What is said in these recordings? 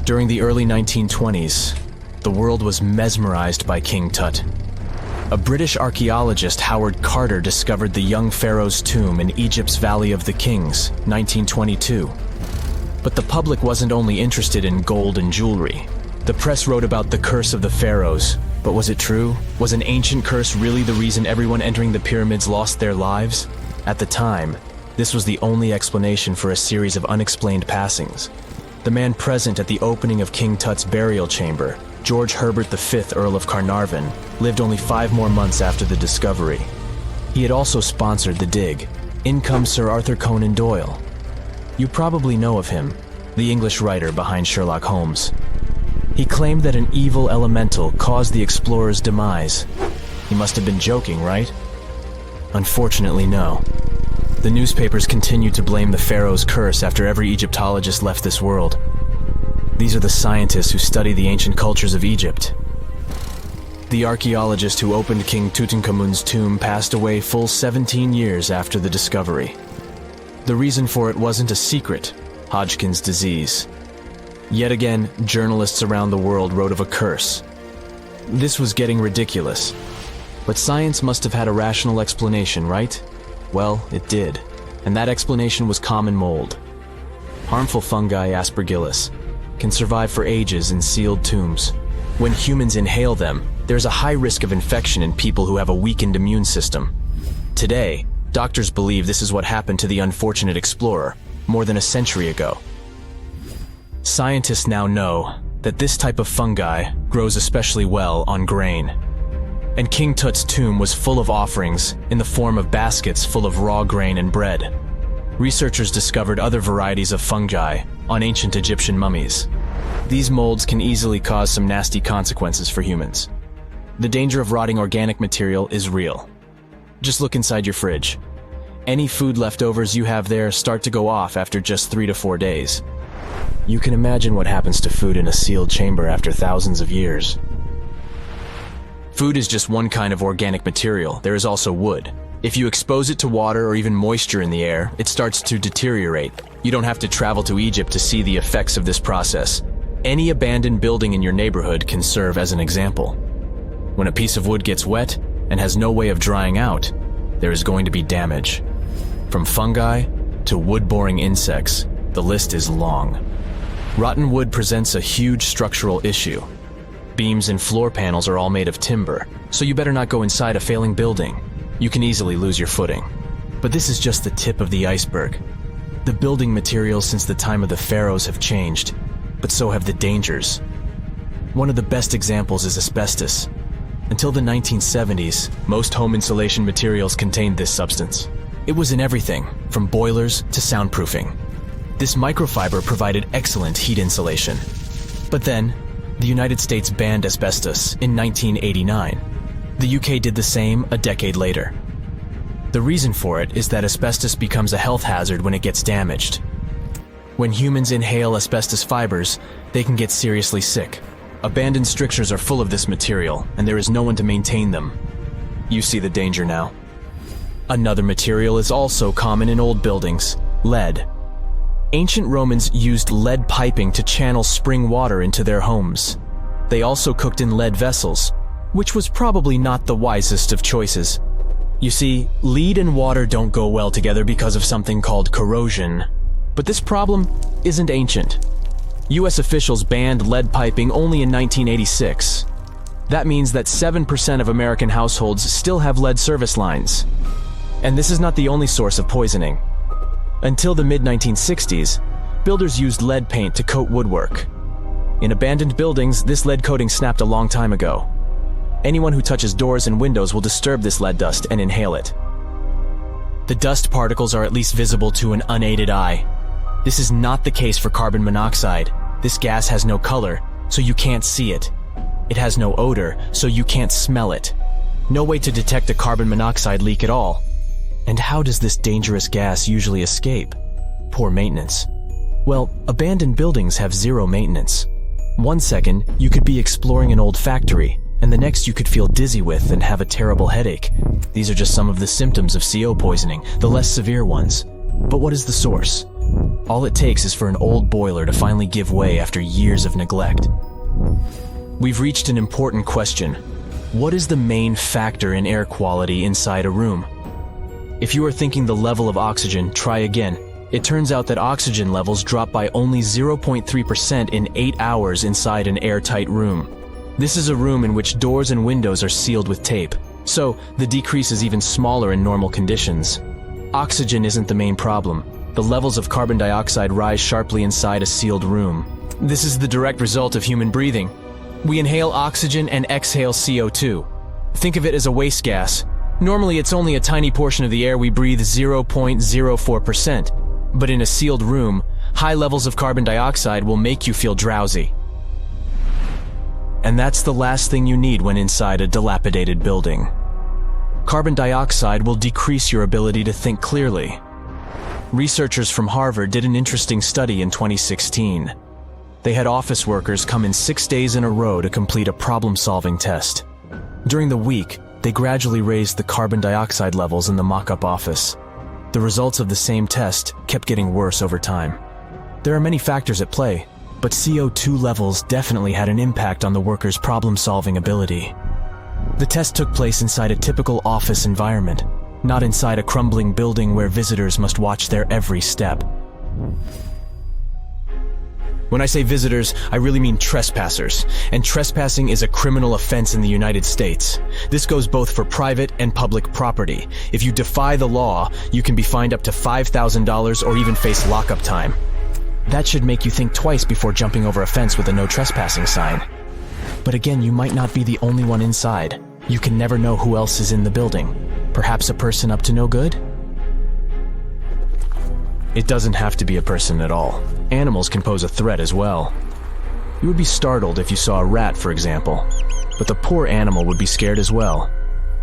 During the early 1920s, the world was mesmerized by King Tut. A British archaeologist, Howard Carter, discovered the young pharaoh's tomb in Egypt's Valley of the Kings, 1922. But the public wasn't only interested in gold and jewelry. The press wrote about the curse of the pharaohs, but was it true? Was an ancient curse really the reason everyone entering the pyramids lost their lives? At the time, this was the only explanation for a series of unexplained passings. The man present at the opening of King Tut's burial chamber, George Herbert V, Earl of Carnarvon, lived only 5 more months after the discovery. He had also sponsored the dig. In comes Sir Arthur Conan Doyle. You probably know of him, the English writer behind Sherlock Holmes. He claimed that an evil elemental caused the explorer's demise. He must have been joking, right? Unfortunately, no. The newspapers continued to blame the pharaoh's curse after every Egyptologist left this world. These are the scientists who study the ancient cultures of Egypt. The archaeologist who opened King Tutankhamun's tomb passed away full 17 years after the discovery. The reason for it wasn't a secret: Hodgkin's disease. Yet again, journalists around the world wrote of a curse. This was getting ridiculous. But science must have had a rational explanation, right? Well, it did. And that explanation was common mold. Harmful fungi, Aspergillus, can survive for ages in sealed tombs. When humans inhale them, there's a high risk of infection in people who have a weakened immune system. Today, doctors believe this is what happened to the unfortunate explorer more than a century ago. Scientists now know that this type of fungi grows especially well on grain. And King Tut's tomb was full of offerings in the form of baskets full of raw grain and bread. Researchers discovered other varieties of fungi on ancient Egyptian mummies. These molds can easily cause some nasty consequences for humans. The danger of rotting organic material is real. Just look inside your fridge. Any food leftovers you have there start to go off after just 3 to 4 days. You can imagine what happens to food in a sealed chamber after thousands of years. Food is just one kind of organic material. There is also wood. If you expose it to water or even moisture in the air, it starts to deteriorate. You don't have to travel to Egypt to see the effects of this process. Any abandoned building in your neighborhood can serve as an example. When a piece of wood gets wet and has no way of drying out, there is going to be damage. From fungi to wood-boring insects, the list is long. Rotten wood presents a huge structural issue. Beams and floor panels are all made of timber, so you better not go inside a failing building. You can easily lose your footing. But this is just the tip of the iceberg. The building materials since the time of the pharaohs have changed, but so have the dangers. One of the best examples is asbestos. Until the 1970s, most home insulation materials contained this substance. It was in everything, from boilers to soundproofing. This microfiber provided excellent heat insulation. But then, the United States banned asbestos in 1989. The UK did the same a decade later. The reason for it is that asbestos becomes a health hazard when it gets damaged. When humans inhale asbestos fibers, they can get seriously sick. Abandoned strictures are full of this material, and there is no one to maintain them. You see the danger now. Another material is also common in old buildings: lead. Ancient Romans used lead piping to channel spring water into their homes. They also cooked in lead vessels, which was probably not the wisest of choices. You see, lead and water don't go well together because of something called corrosion. But this problem isn't ancient. US officials banned lead piping only in 1986. That means that 7% of American households still have lead service lines. And this is not the only source of poisoning. Until the mid-1960s, builders used lead paint to coat woodwork. In abandoned buildings, this lead coating snapped a long time ago. Anyone who touches doors and windows will disturb this lead dust and inhale it. The dust particles are at least visible to an unaided eye. This is not the case for carbon monoxide. This gas has no color, so you can't see it. It has no odor, so you can't smell it. No way to detect a carbon monoxide leak at all. And how does this dangerous gas usually escape? Poor maintenance. Well, abandoned buildings have zero maintenance. 1 second, you could be exploring an old factory, and the next you could feel dizzy with and have a terrible headache. These are just some of the symptoms of CO poisoning, the less severe ones. But what is the source? All it takes is for an old boiler to finally give way after years of neglect. We've reached an important question. What is the main factor in air quality inside a room? If you are thinking the level of oxygen, try again. It turns out that oxygen levels drop by only 0.3% in 8 hours inside an airtight room. This is a room in which doors and windows are sealed with tape, so the decrease is even smaller in normal conditions. Oxygen isn't the main problem. The levels of carbon dioxide rise sharply inside a sealed room. This is the direct result of human breathing. We inhale oxygen and exhale CO2. Think of it as a waste gas. Normally it's only a tiny portion of the air we breathe, 0.04%. But in a sealed room, high levels of carbon dioxide will make you feel drowsy. And that's the last thing you need when inside a dilapidated building. Carbon dioxide will decrease your ability to think clearly. Researchers from Harvard did an interesting study in 2016. They had office workers come in 6 days in a row to complete a problem-solving test. During the week, they gradually raised the carbon dioxide levels in the mock-up office. The results of the same test kept getting worse over time. There are many factors at play, but CO2 levels definitely had an impact on the workers' problem-solving ability. The test took place inside a typical office environment, not inside a crumbling building where visitors must watch their every step. When I say visitors, I really mean trespassers, and trespassing is a criminal offense in the United States. This goes both for private and public property. If you defy the law, you can be fined up to $5,000 or even face lockup time. That should make you think twice before jumping over a fence with a no trespassing sign. But again, you might not be the only one inside. You can never know who else is in the building. Perhaps a person up to no good? It doesn't have to be a person at all. Animals can pose a threat as well. You would be startled if you saw a rat, for example. But the poor animal would be scared as well.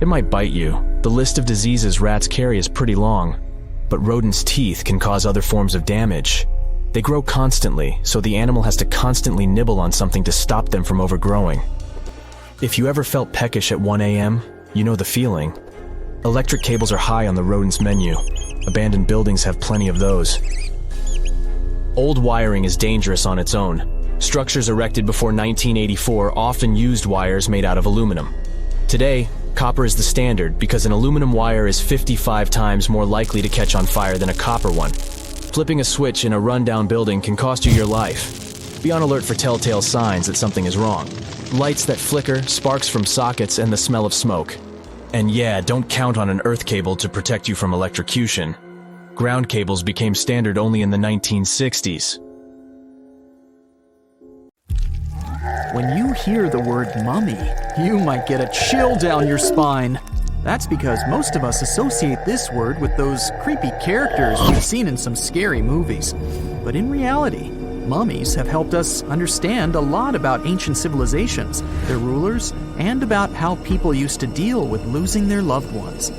It might bite you. The list of diseases rats carry is pretty long. But rodents' teeth can cause other forms of damage. They grow constantly, so the animal has to constantly nibble on something to stop them from overgrowing. If you ever felt peckish at 1 a.m., you know the feeling. Electric cables are high on the rodents' menu. Abandoned buildings have plenty of those. Old wiring is dangerous on its own. Structures erected before 1984 often used wires made out of aluminum. Today, copper is the standard because an aluminum wire is 55 times more likely to catch on fire than a copper one. Flipping a switch in a rundown building can cost you your life. Be on alert for telltale signs that something is wrong. Lights that flicker, sparks from sockets, and the smell of smoke. And yeah, don't count on an earth cable to protect you from electrocution. Ground cables became standard only in the 1960s. When you hear the word mummy, you might get a chill down your spine. That's because most of us associate this word with those creepy characters we've seen in some scary movies. But in reality, mummies have helped us understand a lot about ancient civilizations, their rulers, and about how people used to deal with losing their loved ones.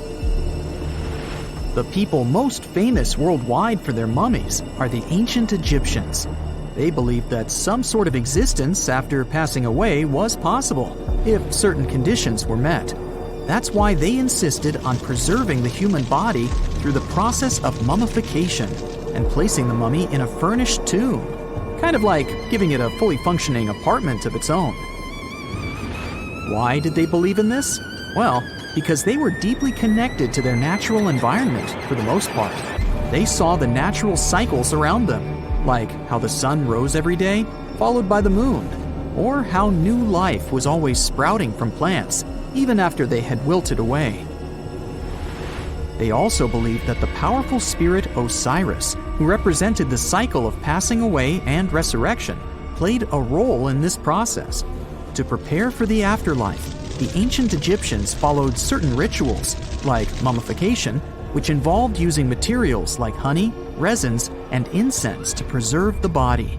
The people most famous worldwide for their mummies are the ancient Egyptians. They believed that some sort of existence after passing away was possible, if certain conditions were met. That's why they insisted on preserving the human body through the process of mummification and placing the mummy in a furnished tomb. Kind of like giving it a fully functioning apartment of its own. Why did they believe in this? Well, because they were deeply connected to their natural environment for the most part. They saw the natural cycles around them, like how the sun rose every day, followed by the moon, or how new life was always sprouting from plants, even after they had wilted away. They also believed that the powerful spirit Osiris, who represented the cycle of passing away and resurrection, played a role in this process. To prepare for the afterlife, the ancient Egyptians followed certain rituals, like mummification, which involved using materials like honey, resins, and incense to preserve the body.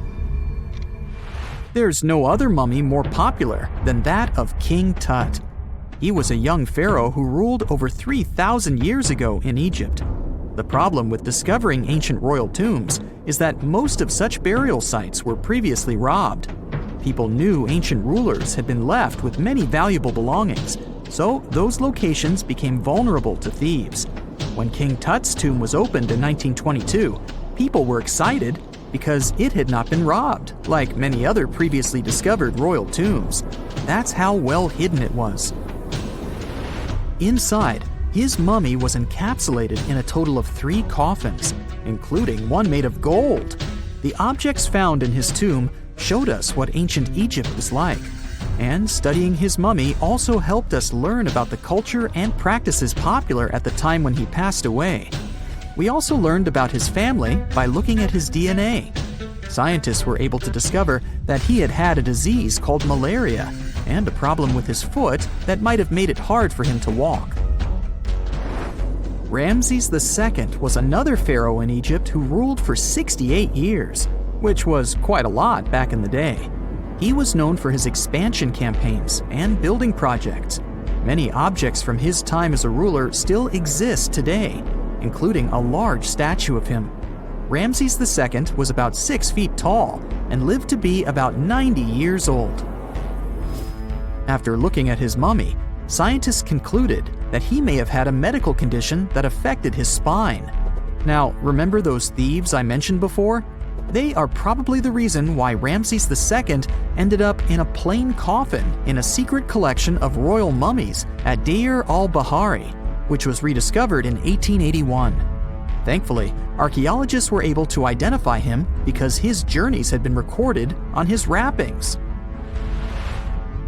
There's no other mummy more popular than that of King Tut. He was a young pharaoh who ruled over 3,000 years ago in Egypt. The problem with discovering ancient royal tombs is that most of such burial sites were previously robbed. People knew ancient rulers had been left with many valuable belongings, so those locations became vulnerable to thieves. When King Tut's tomb was opened in 1922, People were excited because it had not been robbed, like many other previously discovered royal tombs. That's how well hidden it was. Inside, his mummy was encapsulated in a total of 3 coffins, including one made of gold. The objects found in his tomb showed us what ancient Egypt was like, and studying his mummy also helped us learn about the culture and practices popular at the time when he passed away. We also learned about his family by looking at his DNA. Scientists were able to discover that he had had a disease called malaria and a problem with his foot that might have made it hard for him to walk. Ramses II was another pharaoh in Egypt who ruled for 68 years, which was quite a lot back in the day. He was known for his expansion campaigns and building projects. Many objects from his time as a ruler still exist today, including a large statue of him. Ramses II was about 6 feet tall and lived to be about 90 years old. After looking at his mummy, scientists concluded that he may have had a medical condition that affected his spine. Now, remember those thieves I mentioned before? They are probably the reason why Ramses II ended up in a plain coffin in a secret collection of royal mummies at Deir al-Bahari, which was rediscovered in 1881. Thankfully, archaeologists were able to identify him because his journeys had been recorded on his wrappings.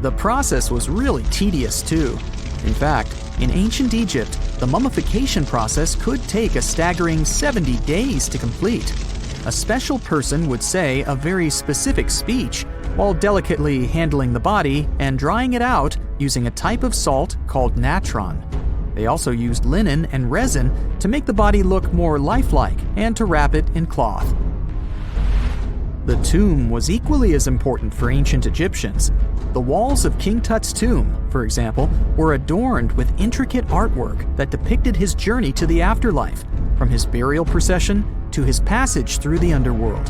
The process was really tedious too. In fact, in ancient Egypt, the mummification process could take a staggering 70 days to complete. A special person would say a very specific speech while delicately handling the body and drying it out using a type of salt called natron. They also used linen and resin to make the body look more lifelike and to wrap it in cloth. The tomb was equally as important for ancient Egyptians. The walls of King Tut's tomb, for example, were adorned with intricate artwork that depicted his journey to the afterlife, from his burial procession to his passage through the underworld.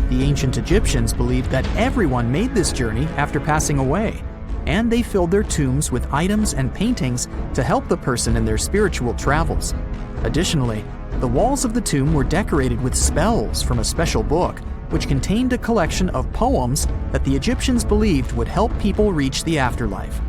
The ancient Egyptians believed that everyone made this journey after passing away, and they filled their tombs with items and paintings to help the person in their spiritual travels. Additionally, the walls of the tomb were decorated with spells from a special book, which contained a collection of poems that the Egyptians believed would help people reach the afterlife.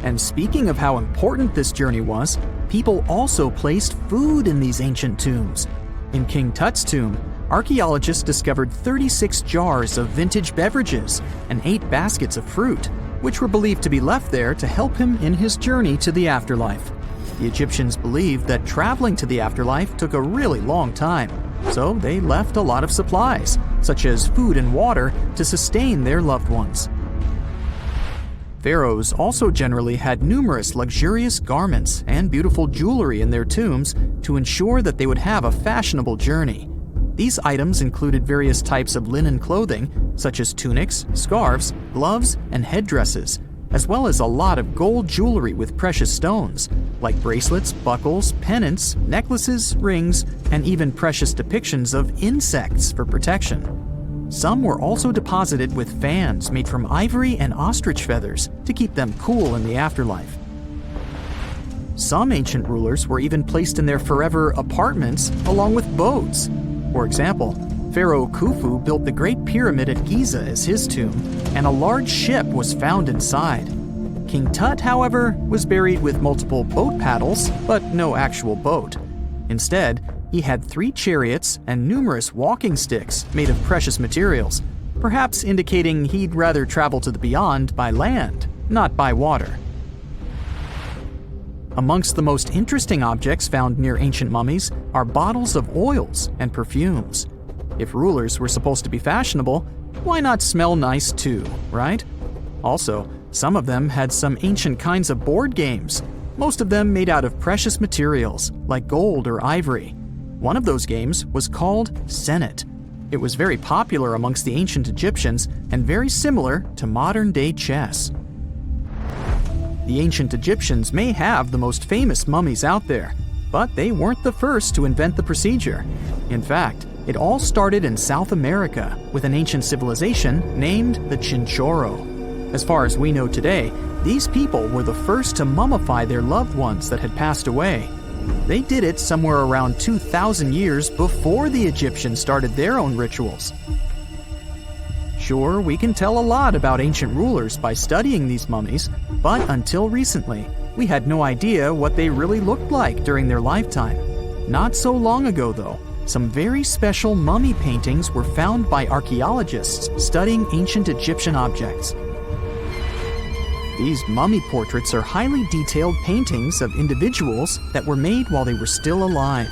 And speaking of how important this journey was, people also placed food in these ancient tombs. In King Tut's tomb, archaeologists discovered 36 jars of vintage beverages and 8 baskets of fruit, which were believed to be left there to help him in his journey to the afterlife. The Egyptians believed that traveling to the afterlife took a really long time, so they left a lot of supplies, such as food and water, to sustain their loved ones. Pharaohs also generally had numerous luxurious garments and beautiful jewelry in their tombs to ensure that they would have a fashionable journey. These items included various types of linen clothing, such as tunics, scarves, gloves, and headdresses, as well as a lot of gold jewelry with precious stones, like bracelets, buckles, pendants, necklaces, rings, and even precious depictions of insects for protection. Some were also deposited with fans made from ivory and ostrich feathers to keep them cool in the afterlife. Some ancient rulers were even placed in their forever apartments along with boats. For example, Pharaoh Khufu built the Great Pyramid at Giza as his tomb, and a large ship was found inside. King Tut, however, was buried with multiple boat paddles, but no actual boat. Instead, he had 3 chariots and numerous walking sticks made of precious materials, perhaps indicating he'd rather travel to the beyond by land, not by water. Amongst the most interesting objects found near ancient mummies are bottles of oils and perfumes. If rulers were supposed to be fashionable, why not smell nice too, right? Also, some of them had some ancient kinds of board games, most of them made out of precious materials like gold or ivory. One of those games was called Senet. It was very popular amongst the ancient Egyptians and very similar to modern-day chess. The ancient Egyptians may have the most famous mummies out there, but they weren't the first to invent the procedure. In fact, it all started in South America with an ancient civilization named the Chinchorro. As far as we know today, these people were the first to mummify their loved ones that had passed away. They did it somewhere around 2,000 years before the Egyptians started their own rituals. Sure, we can tell a lot about ancient rulers by studying these mummies, but until recently, we had no idea what they really looked like during their lifetime. Not so long ago, though, some very special mummy paintings were found by archaeologists studying ancient Egyptian objects. These mummy portraits are highly detailed paintings of individuals that were made while they were still alive.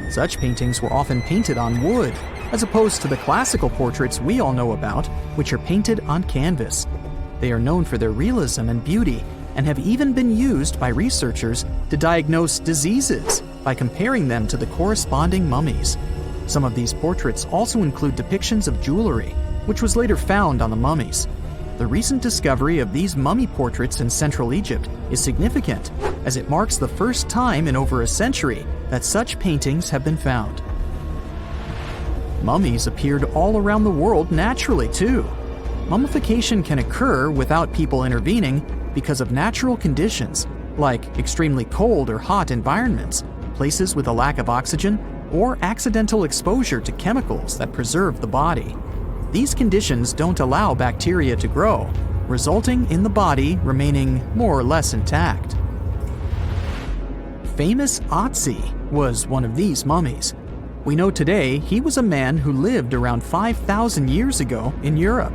Such paintings were often painted on wood, as opposed to the classical portraits we all know about, which are painted on canvas. They are known for their realism and beauty, and have even been used by researchers to diagnose diseases by comparing them to the corresponding mummies. Some of these portraits also include depictions of jewelry, which was later found on the mummies. The recent discovery of these mummy portraits in Central Egypt is significant, as it marks the first time in over a century that such paintings have been found. Mummies appeared all around the world naturally, too. Mummification can occur without people intervening because of natural conditions, like extremely cold or hot environments, places with a lack of oxygen, or accidental exposure to chemicals that preserve the body. These conditions don't allow bacteria to grow, resulting in the body remaining more or less intact. Famous Otzi was one of these mummies. We know today he was a man who lived around 5,000 years ago in Europe.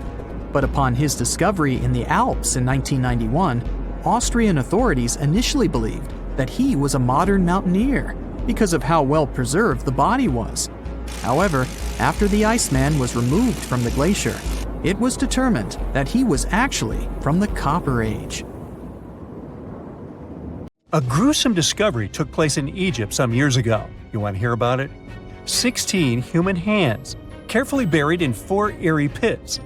But upon his discovery in the Alps in 1991, Austrian authorities initially believed that he was a modern mountaineer because of how well preserved the body was. However, after the Iceman was removed from the glacier, it was determined that he was actually from the Copper Age. A gruesome discovery took place in Egypt some years ago. You want to hear about it? 16 human hands, carefully buried in 4 eerie pits.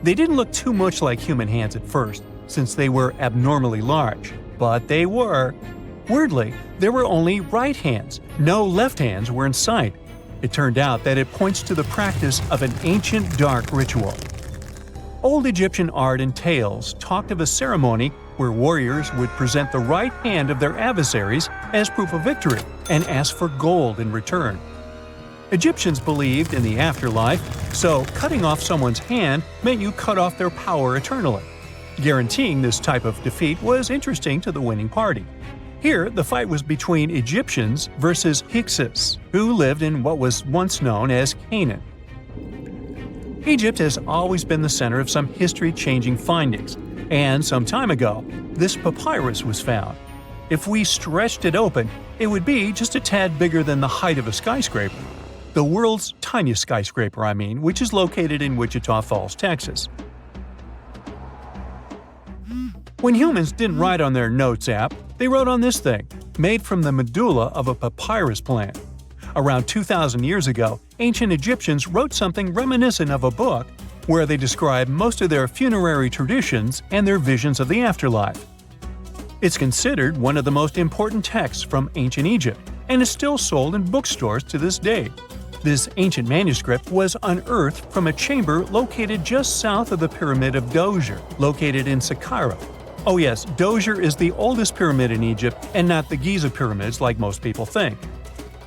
They didn't look too much like human hands at first, since they were abnormally large, but they were. Weirdly, there were only right hands. No left hands were in sight. It turned out that it points to the practice of an ancient dark ritual. Old Egyptian art and tales talked of a ceremony where warriors would present the right hand of their adversaries as proof of victory and ask for gold in return. Egyptians believed in the afterlife, so cutting off someone's hand meant you cut off their power eternally. Guaranteeing this type of defeat was interesting to the winning party. Here, the fight was between Egyptians versus Hyksos, who lived in what was once known as Canaan. Egypt has always been the center of some history-changing findings, and some time ago, this papyrus was found. If we stretched it open, it would be just a tad bigger than the height of a skyscraper. The world's tiniest skyscraper, which is located in Wichita Falls, Texas. When humans didn't write on their notes app, they wrote on this thing, made from the medulla of a papyrus plant. Around 2,000 years ago, ancient Egyptians wrote something reminiscent of a book where they describe most of their funerary traditions and their visions of the afterlife. It's considered one of the most important texts from ancient Egypt and is still sold in bookstores to this day. This ancient manuscript was unearthed from a chamber located just south of the Pyramid of Djoser, located in Saqqara. Oh yes, Djoser is the oldest pyramid in Egypt and not the Giza pyramids like most people think.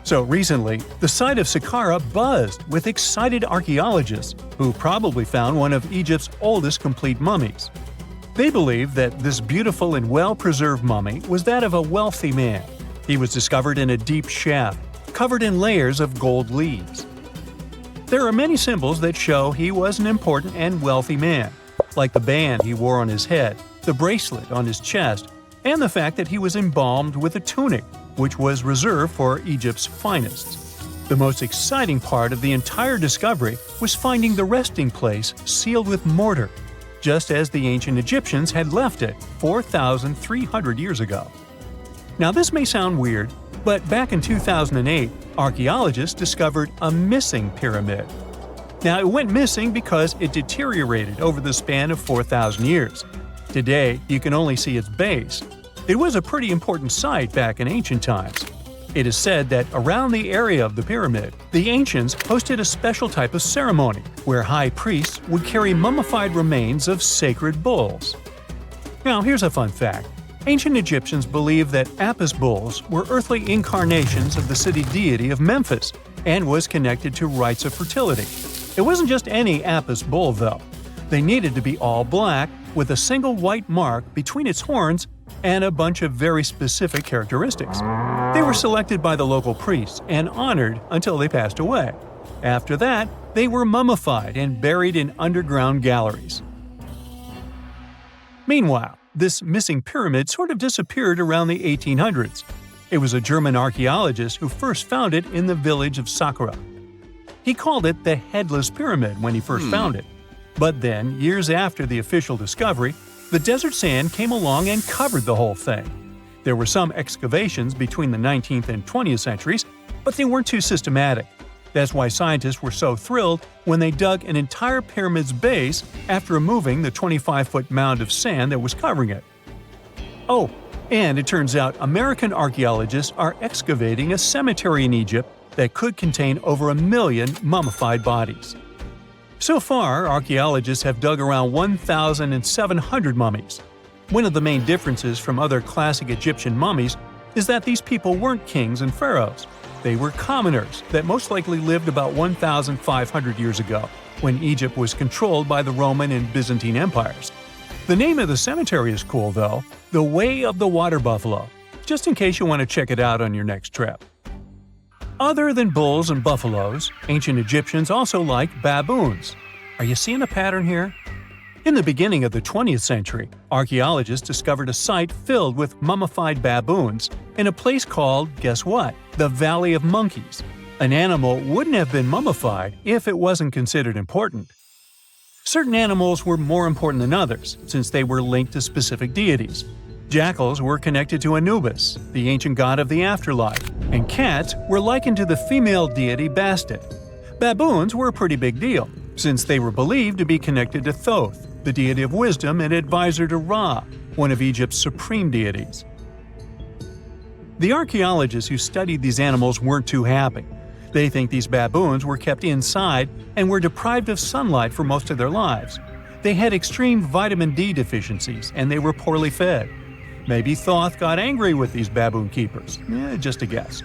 So recently, the site of Saqqara buzzed with excited archaeologists who probably found one of Egypt's oldest complete mummies. They believe that this beautiful and well-preserved mummy was that of a wealthy man. He was discovered in a deep shaft, covered in layers of gold leaves. There are many symbols that show he was an important and wealthy man, like the band he wore on his head, the bracelet on his chest, and the fact that he was embalmed with a tunic, which was reserved for Egypt's finest. The most exciting part of the entire discovery was finding the resting place sealed with mortar, just as the ancient Egyptians had left it 4,300 years ago. Now this may sound weird, but back in 2008, archaeologists discovered a missing pyramid. Now it went missing because it deteriorated over the span of 4,000 years. Today, you can only see its base. It was a pretty important site back in ancient times. It is said that around the area of the pyramid, the ancients hosted a special type of ceremony where high priests would carry mummified remains of sacred bulls. Now here's a fun fact. Ancient Egyptians believed that Apis bulls were earthly incarnations of the city deity of Memphis and was connected to rites of fertility. It wasn't just any Apis bull, though. They needed to be all black, with a single white mark between its horns and a bunch of very specific characteristics. They were selected by the local priests and honored until they passed away. After that, they were mummified and buried in underground galleries. Meanwhile, this missing pyramid sort of disappeared around the 1800s. It was a German archaeologist who first found it in the village of Saqqara. He called it the Headless Pyramid when he first found it. But then, years after the official discovery, the desert sand came along and covered the whole thing. There were some excavations between the 19th and 20th centuries, but they weren't too systematic. That's why scientists were so thrilled when they dug an entire pyramid's base after removing the 25-foot mound of sand that was covering it. Oh, and it turns out American archaeologists are excavating a cemetery in Egypt that could contain over 1 million mummified bodies. So far, archaeologists have dug around 1,700 mummies. One of the main differences from other classic Egyptian mummies is that these people weren't kings and pharaohs. They were commoners that most likely lived about 1,500 years ago, when Egypt was controlled by the Roman and Byzantine empires. The name of the cemetery is cool, though, the Way of the Water Buffalo, just in case you want to check it out on your next trip. Other than bulls and buffaloes, ancient Egyptians also liked baboons. Are you seeing a pattern here? In the beginning of the 20th century, archaeologists discovered a site filled with mummified baboons in a place called, guess what, the Valley of Monkeys. An animal wouldn't have been mummified if it wasn't considered important. Certain animals were more important than others, since they were linked to specific deities. Jackals were connected to Anubis, the ancient god of the afterlife, and cats were likened to the female deity Bastet. Baboons were a pretty big deal, since they were believed to be connected to Thoth, the deity of wisdom and advisor to Ra, one of Egypt's supreme deities. The archaeologists who studied these animals weren't too happy. They think these baboons were kept inside and were deprived of sunlight for most of their lives. They had extreme vitamin D deficiencies and they were poorly fed. Maybe Thoth got angry with these baboon keepers. Just a guess.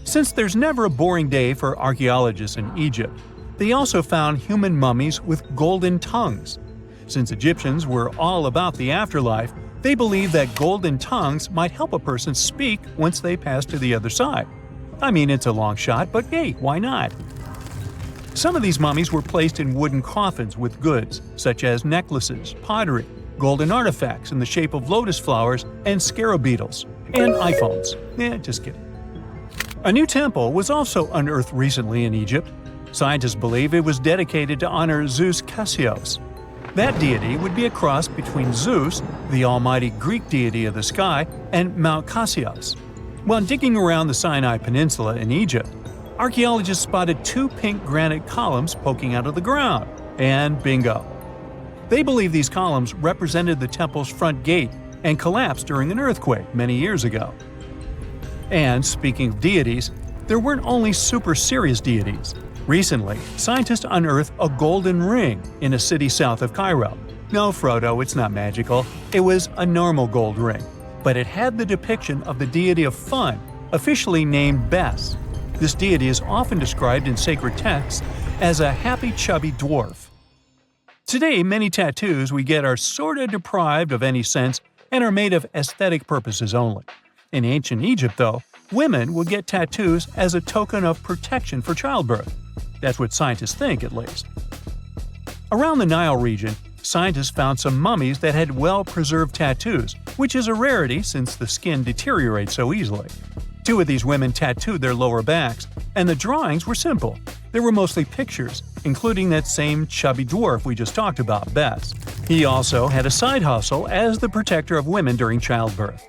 Since there's never a boring day for archaeologists in Egypt, they also found human mummies with golden tongues. Since Egyptians were all about the afterlife, they believed that golden tongues might help a person speak once they pass to the other side. I mean, it's a long shot, but hey, why not? Some of these mummies were placed in wooden coffins with goods, such as necklaces, pottery, golden artifacts in the shape of lotus flowers and scarab beetles, and iPhones. Just kidding. A new temple was also unearthed recently in Egypt. Scientists believe it was dedicated to honor Zeus Cassios. That deity would be a cross between Zeus, the almighty Greek deity of the sky, and Mount Cassios. While digging around the Sinai Peninsula in Egypt, archaeologists spotted 2 pink granite columns poking out of the ground, and bingo. They believe these columns represented the temple's front gate and collapsed during an earthquake many years ago. And speaking of deities, there weren't only super serious deities. Recently, scientists unearthed a golden ring in a city south of Cairo. No, Frodo, it's not magical. It was a normal gold ring, but it had the depiction of the deity of fun, officially named Bes. This deity is often described in sacred texts as a happy chubby dwarf. Today, many tattoos we get are sorta deprived of any sense and are made of aesthetic purposes only. In ancient Egypt, though, women would get tattoos as a token of protection for childbirth. That's what scientists think, at least. Around the Nile region, scientists found some mummies that had well-preserved tattoos, which is a rarity since the skin deteriorates so easily. 2 of these women tattooed their lower backs, and the drawings were simple. They were mostly pictures, including that same chubby dwarf we just talked about, Bes. He also had a side hustle as the protector of women during childbirth.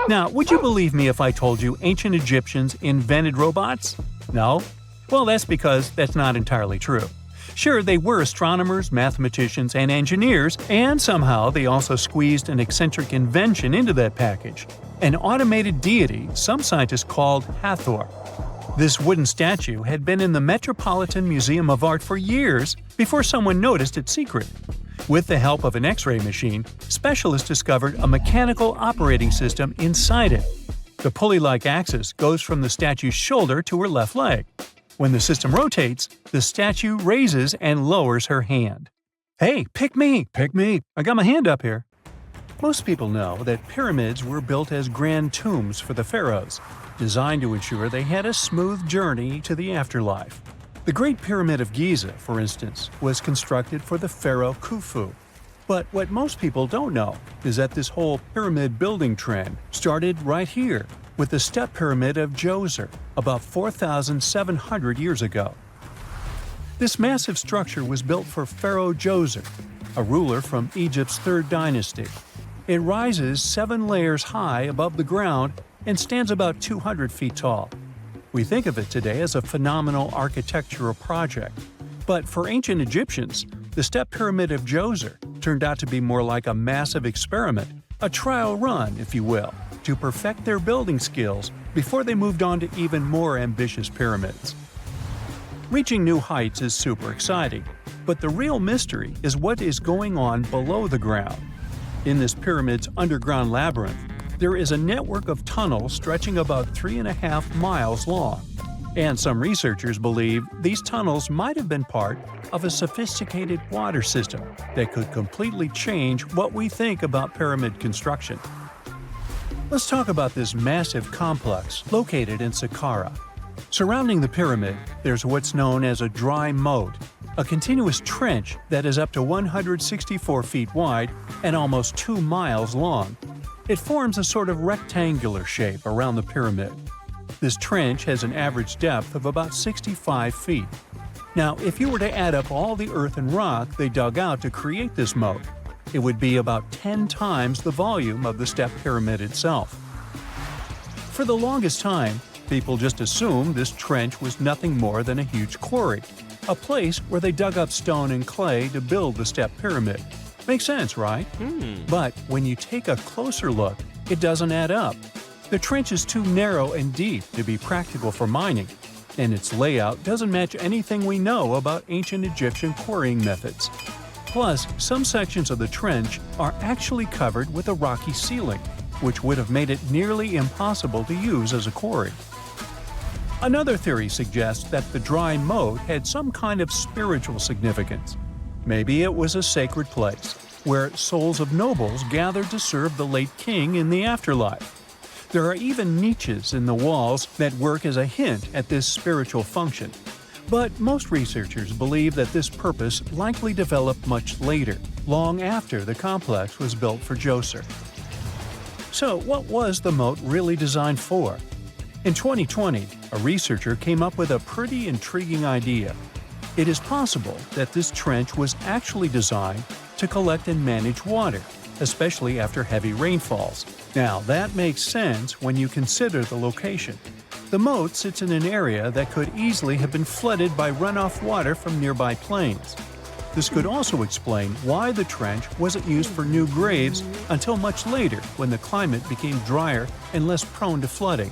Now, would you believe me if I told you ancient Egyptians invented robots? No? Well, that's because that's not entirely true. Sure, they were astronomers, mathematicians, and engineers, and somehow they also squeezed an eccentric invention into that package. An automated deity some scientists called Hathor. This wooden statue had been in the Metropolitan Museum of Art for years before someone noticed its secret. With the help of an X-ray machine, specialists discovered a mechanical operating system inside it. The pulley-like axis goes from the statue's shoulder to her left leg. When the system rotates, the statue raises and lowers her hand. Hey, pick me! Pick me! I got my hand up here. Most people know that pyramids were built as grand tombs for the pharaohs, designed to ensure they had a smooth journey to the afterlife. The Great Pyramid of Giza, for instance, was constructed for the pharaoh Khufu. But what most people don't know is that this whole pyramid building trend started right here, with the step pyramid of Djoser, about 4,700 years ago. This massive structure was built for Pharaoh Djoser, a ruler from Egypt's 3rd dynasty. It rises 7 layers high above the ground and stands about 200 feet tall. We think of it today as a phenomenal architectural project, but for ancient Egyptians, the step pyramid of Djoser turned out to be more like a massive experiment, a trial run, if you will, to perfect their building skills before they moved on to even more ambitious pyramids. Reaching new heights is super exciting, but the real mystery is what is going on below the ground. In this pyramid's underground labyrinth, there is a network of tunnels stretching about 3.5 miles long, and some researchers believe these tunnels might have been part of a sophisticated water system that could completely change what we think about pyramid construction. Let's talk about this massive complex located in Saqqara. Surrounding the pyramid, there's what's known as a dry moat, a continuous trench that is up to 164 feet wide and almost 2 miles long. It forms a sort of rectangular shape around the pyramid. This trench has an average depth of about 65 feet. Now, if you were to add up all the earth and rock they dug out to create this moat, it would be about 10 times the volume of the step pyramid itself. For the longest time, people just assumed this trench was nothing more than a huge quarry, a place where they dug up stone and clay to build the step pyramid. Makes sense, right? But when you take a closer look, it doesn't add up. The trench is too narrow and deep to be practical for mining, and its layout doesn't match anything we know about ancient Egyptian quarrying methods. Plus, some sections of the trench are actually covered with a rocky ceiling, which would have made it nearly impossible to use as a quarry. Another theory suggests that the dry moat had some kind of spiritual significance. Maybe it was a sacred place, where souls of nobles gathered to serve the late king in the afterlife. There are even niches in the walls that work as a hint at this spiritual function. But most researchers believe that this purpose likely developed much later, long after the complex was built for Djoser. So, what was the moat really designed for? In 2020, a researcher came up with a pretty intriguing idea. It is possible that this trench was actually designed to collect and manage water, especially after heavy rainfalls. Now, that makes sense when you consider the location. The moat sits in an area that could easily have been flooded by runoff water from nearby plains. This could also explain why the trench wasn't used for new graves until much later when the climate became drier and less prone to flooding.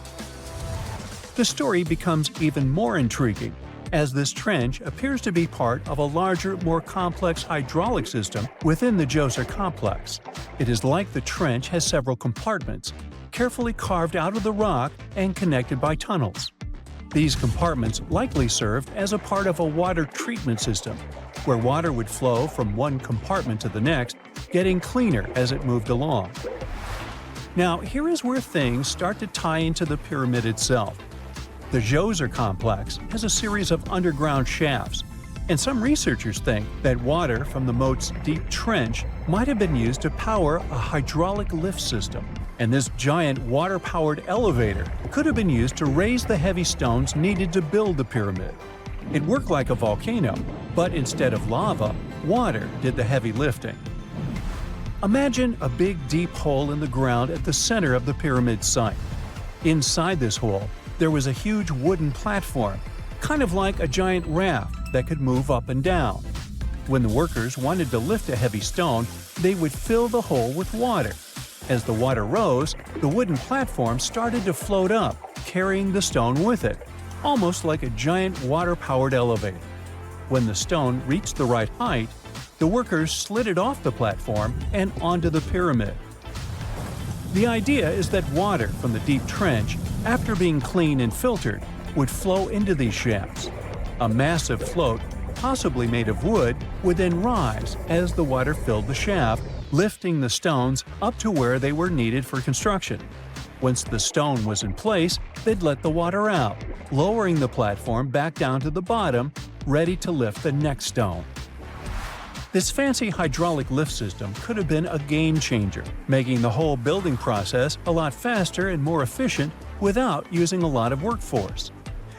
The story becomes even more intriguing, as this trench appears to be part of a larger, more complex hydraulic system within the Djoser complex. It is like the trench has several compartments, carefully carved out of the rock and connected by tunnels. These compartments likely served as a part of a water treatment system, where water would flow from one compartment to the next, getting cleaner as it moved along. Now, here is where things start to tie into the pyramid itself. The Djoser complex has a series of underground shafts, and some researchers think that water from the moat's deep trench might have been used to power a hydraulic lift system, and this giant water-powered elevator could have been used to raise the heavy stones needed to build the pyramid. It worked like a volcano, but instead of lava, water did the heavy lifting. Imagine a big deep hole in the ground at the center of the pyramid site. Inside this hole, there was a huge wooden platform, kind of like a giant raft that could move up and down. When the workers wanted to lift a heavy stone, they would fill the hole with water. As the water rose, the wooden platform started to float up, carrying the stone with it, almost like a giant water-powered elevator. When the stone reached the right height, The workers slid it off the platform and onto the pyramid. The idea is that water from the deep trench, after being cleaned and filtered, would flow into these shafts. A massive float, possibly made of wood, would then rise as the water filled the shaft, lifting the stones up to where they were needed for construction. Once the stone was in place, they'd let the water out, lowering the platform back down to the bottom, ready to lift the next stone. This fancy hydraulic lift system could have been a game changer, making the whole building process a lot faster and more efficient without using a lot of workforce.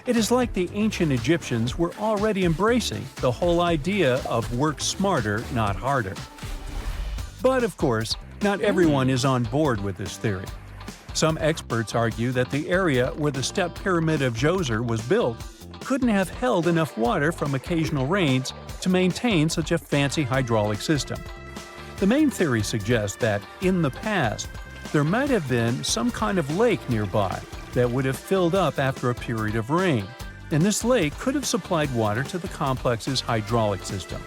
It is like the ancient Egyptians were already embracing the whole idea of work smarter, not harder. But of course, not everyone is on board with this theory. Some experts argue that the area where the step pyramid of Djoser was built couldn't have held enough water from occasional rains to maintain such a fancy hydraulic system. The main theory suggests that, in the past, there might have been some kind of lake nearby that would have filled up after a period of rain, and this lake could have supplied water to the complex's hydraulic system.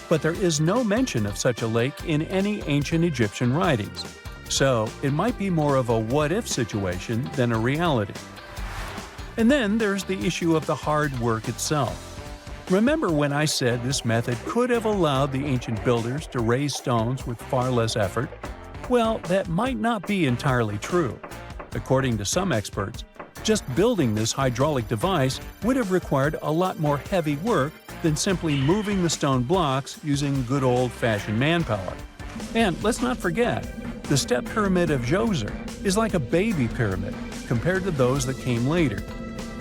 But there is no mention of such a lake in any ancient Egyptian writings, so it might be more of a what-if situation than a reality. And then there's the issue of the hard work itself. Remember when I said this method could have allowed the ancient builders to raise stones with far less effort? Well, that might not be entirely true. According to some experts, just building this hydraulic device would have required a lot more heavy work than simply moving the stone blocks using good old-fashioned manpower. And let's not forget, the step pyramid of Djoser is like a baby pyramid compared to those that came later.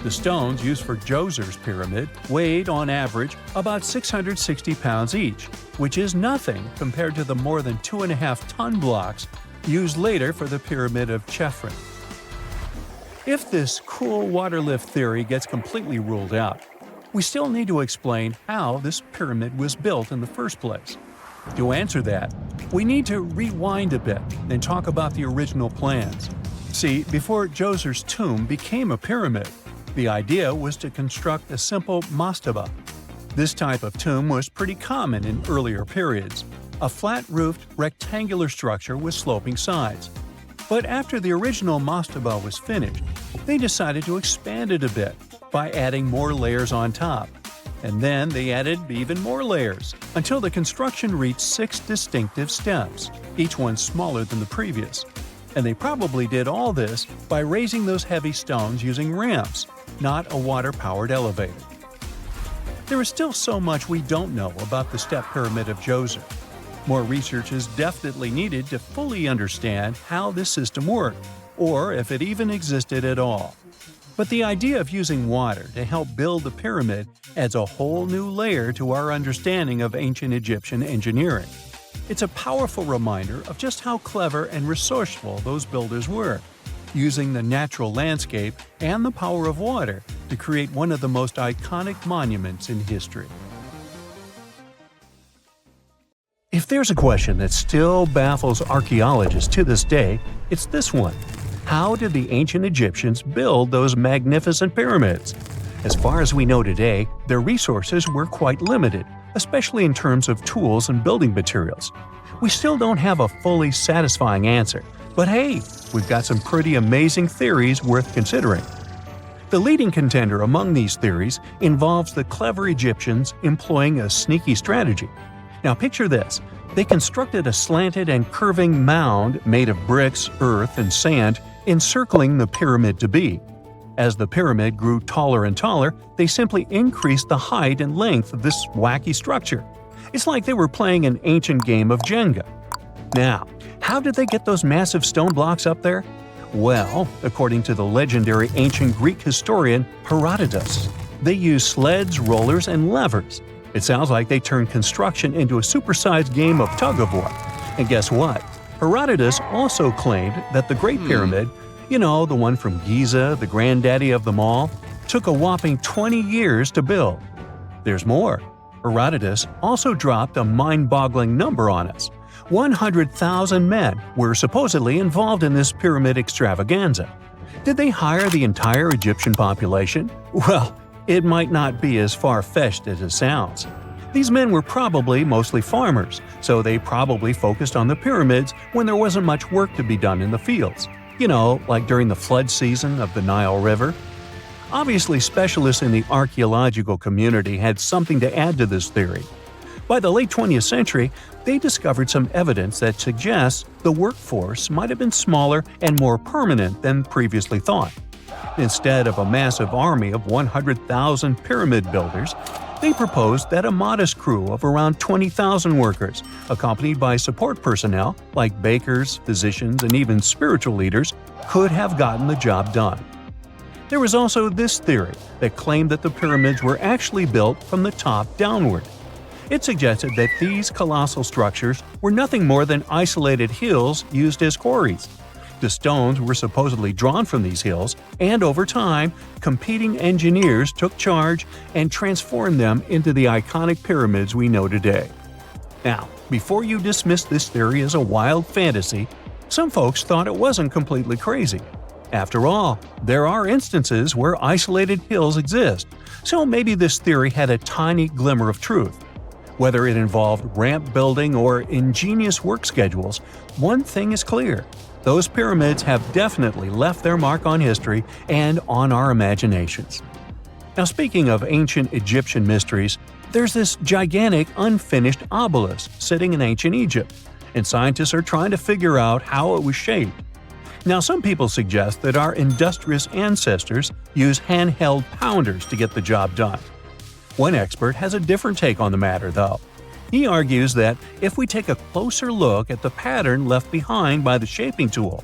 The stones used for Djoser's pyramid weighed, on average, about 660 pounds each, which is nothing compared to the more than 2.5-ton blocks used later for the pyramid of Chephren. If this cool water lift theory gets completely ruled out, we still need to explain how this pyramid was built in the first place. To answer that, we need to rewind a bit and talk about the original plans. See, before Djoser's tomb became a pyramid, the idea was to construct a simple mastaba. This type of tomb was pretty common in earlier periods, a flat-roofed, rectangular structure with sloping sides. But after the original mastaba was finished, they decided to expand it a bit by adding more layers on top. And then they added even more layers, until the construction reached 6 distinctive steps, each one smaller than the previous. And they probably did all this by raising those heavy stones using ramps, not a water-powered elevator. There is still so much we don't know about the step pyramid of Djoser. More research is definitely needed to fully understand how this system worked, or if it even existed at all. But the idea of using water to help build the pyramid adds a whole new layer to our understanding of ancient Egyptian engineering. It's a powerful reminder of just how clever and resourceful those builders were, using the natural landscape and the power of water to create one of the most iconic monuments in history. If there's a question that still baffles archaeologists to this day, it's this one. How did the ancient Egyptians build those magnificent pyramids? As far as we know today, their resources were quite limited, especially in terms of tools and building materials. We still don't have a fully satisfying answer, but hey, we've got some pretty amazing theories worth considering. The leading contender among these theories involves the clever Egyptians employing a sneaky strategy. Now picture this. They constructed a slanted and curving mound made of bricks, earth, and sand encircling the pyramid to be. As the pyramid grew taller and taller, they simply increased the height and length of this wacky structure. It's like they were playing an ancient game of Jenga. Now, how did they get those massive stone blocks up there? Well, according to the legendary ancient Greek historian Herodotus, they used sleds, rollers, and levers. It sounds like they turned construction into a supersized game of tug-of-war. And guess what? Herodotus also claimed that the Great Pyramid, the one from Giza, the granddaddy of them all, took a whopping 20 years to build. There's more. Herodotus also dropped a mind-boggling number on us. 100,000 men were supposedly involved in this pyramid extravaganza. Did they hire the entire Egyptian population? Well, it might not be as far-fetched as it sounds. These men were probably mostly farmers, so they probably focused on the pyramids when there wasn't much work to be done in the fields. Like during the flood season of the Nile River. Obviously, specialists in the archaeological community had something to add to this theory. By the late 20th century, they discovered some evidence that suggests the workforce might have been smaller and more permanent than previously thought. Instead of a massive army of 100,000 pyramid builders, they proposed that a modest crew of around 20,000 workers, accompanied by support personnel like bakers, physicians, and even spiritual leaders, could have gotten the job done. There was also this theory that claimed that the pyramids were actually built from the top downward. It suggested that these colossal structures were nothing more than isolated hills used as quarries. The stones were supposedly drawn from these hills, and over time, competing engineers took charge and transformed them into the iconic pyramids we know today. Now, before you dismiss this theory as a wild fantasy, some folks thought it wasn't completely crazy. After all, there are instances where isolated hills exist, so maybe this theory had a tiny glimmer of truth. Whether it involved ramp building or ingenious work schedules, one thing is clear. Those pyramids have definitely left their mark on history and on our imaginations. Now, speaking of ancient Egyptian mysteries, there's this gigantic unfinished obelisk sitting in ancient Egypt, and scientists are trying to figure out how it was shaped. Now, some people suggest that our industrious ancestors used handheld pounders to get the job done. One expert has a different take on the matter, though. He argues that if we take a closer look at the pattern left behind by the shaping tool,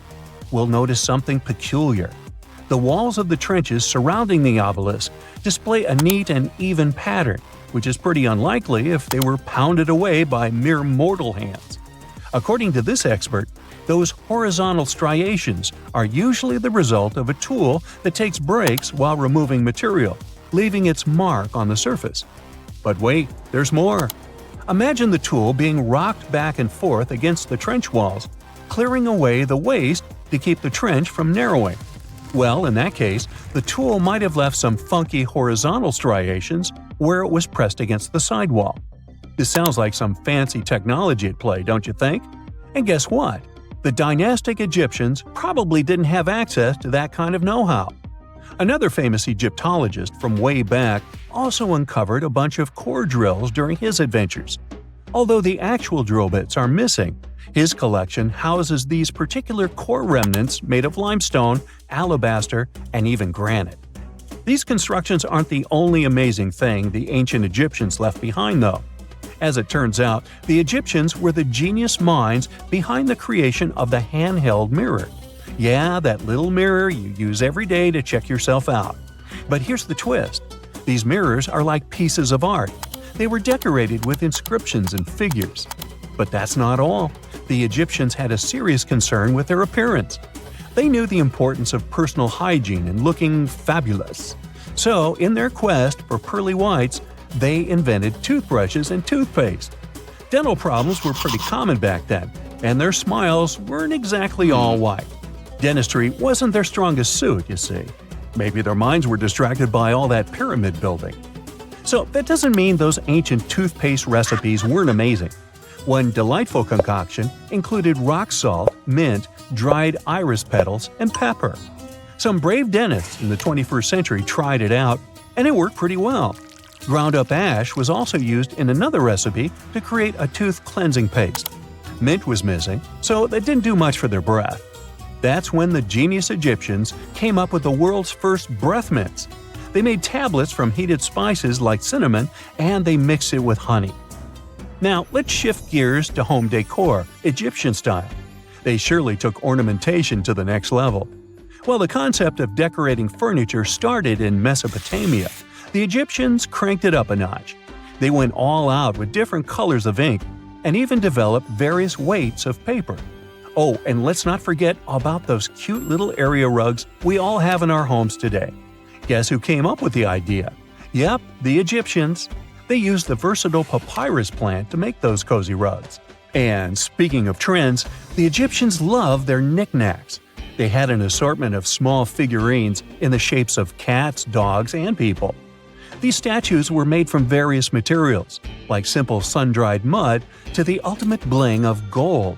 we'll notice something peculiar. The walls of the trenches surrounding the obelisk display a neat and even pattern, which is pretty unlikely if they were pounded away by mere mortal hands. According to this expert, those horizontal striations are usually the result of a tool that takes breaks while removing material, leaving its mark on the surface. But wait, there's more. Imagine the tool being rocked back and forth against the trench walls, clearing away the waste to keep the trench from narrowing. Well, in that case, the tool might have left some funky horizontal striations where it was pressed against the sidewall. This sounds like some fancy technology at play, don't you think? And guess what? The dynastic Egyptians probably didn't have access to that kind of know-how. Another famous Egyptologist from way back also uncovered a bunch of core drills during his adventures. Although the actual drill bits are missing, his collection houses these particular core remnants made of limestone, alabaster, and even granite. These constructions aren't the only amazing thing the ancient Egyptians left behind, though. As it turns out, the Egyptians were the genius minds behind the creation of the handheld mirror. Yeah, that little mirror you use every day to check yourself out. But here's the twist. These mirrors are like pieces of art. They were decorated with inscriptions and figures. But that's not all. The Egyptians had a serious concern with their appearance. They knew the importance of personal hygiene and looking fabulous. So, in their quest for pearly whites, they invented toothbrushes and toothpaste. Dental problems were pretty common back then, and their smiles weren't exactly all white. Dentistry wasn't their strongest suit, you see. Maybe their minds were distracted by all that pyramid building. So that doesn't mean those ancient toothpaste recipes weren't amazing. One delightful concoction included rock salt, mint, dried iris petals, and pepper. Some brave dentists in the 21st century tried it out, and it worked pretty well. Ground-up ash was also used in another recipe to create a tooth cleansing paste. Mint was missing, so that didn't do much for their breath. That's when the genius Egyptians came up with the world's first breath mints. They made tablets from heated spices like cinnamon, and they mixed it with honey. Now, let's shift gears to home decor, Egyptian style. They surely took ornamentation to the next level. While the concept of decorating furniture started in Mesopotamia, the Egyptians cranked it up a notch. They went all out with different colors of ink and even developed various weights of paper. Oh, and let's not forget about those cute little area rugs we all have in our homes today. Guess who came up with the idea? Yep, the Egyptians. They used the versatile papyrus plant to make those cozy rugs. And speaking of trends, the Egyptians loved their knickknacks. They had an assortment of small figurines in the shapes of cats, dogs, and people. These statues were made from various materials, like simple sun-dried mud to the ultimate bling of gold.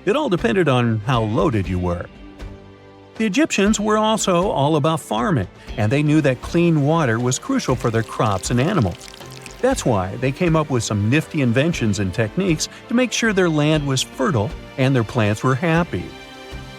It all depended on how loaded you were. The Egyptians were also all about farming, and they knew that clean water was crucial for their crops and animals. That's why they came up with some nifty inventions and techniques to make sure their land was fertile and their plants were happy.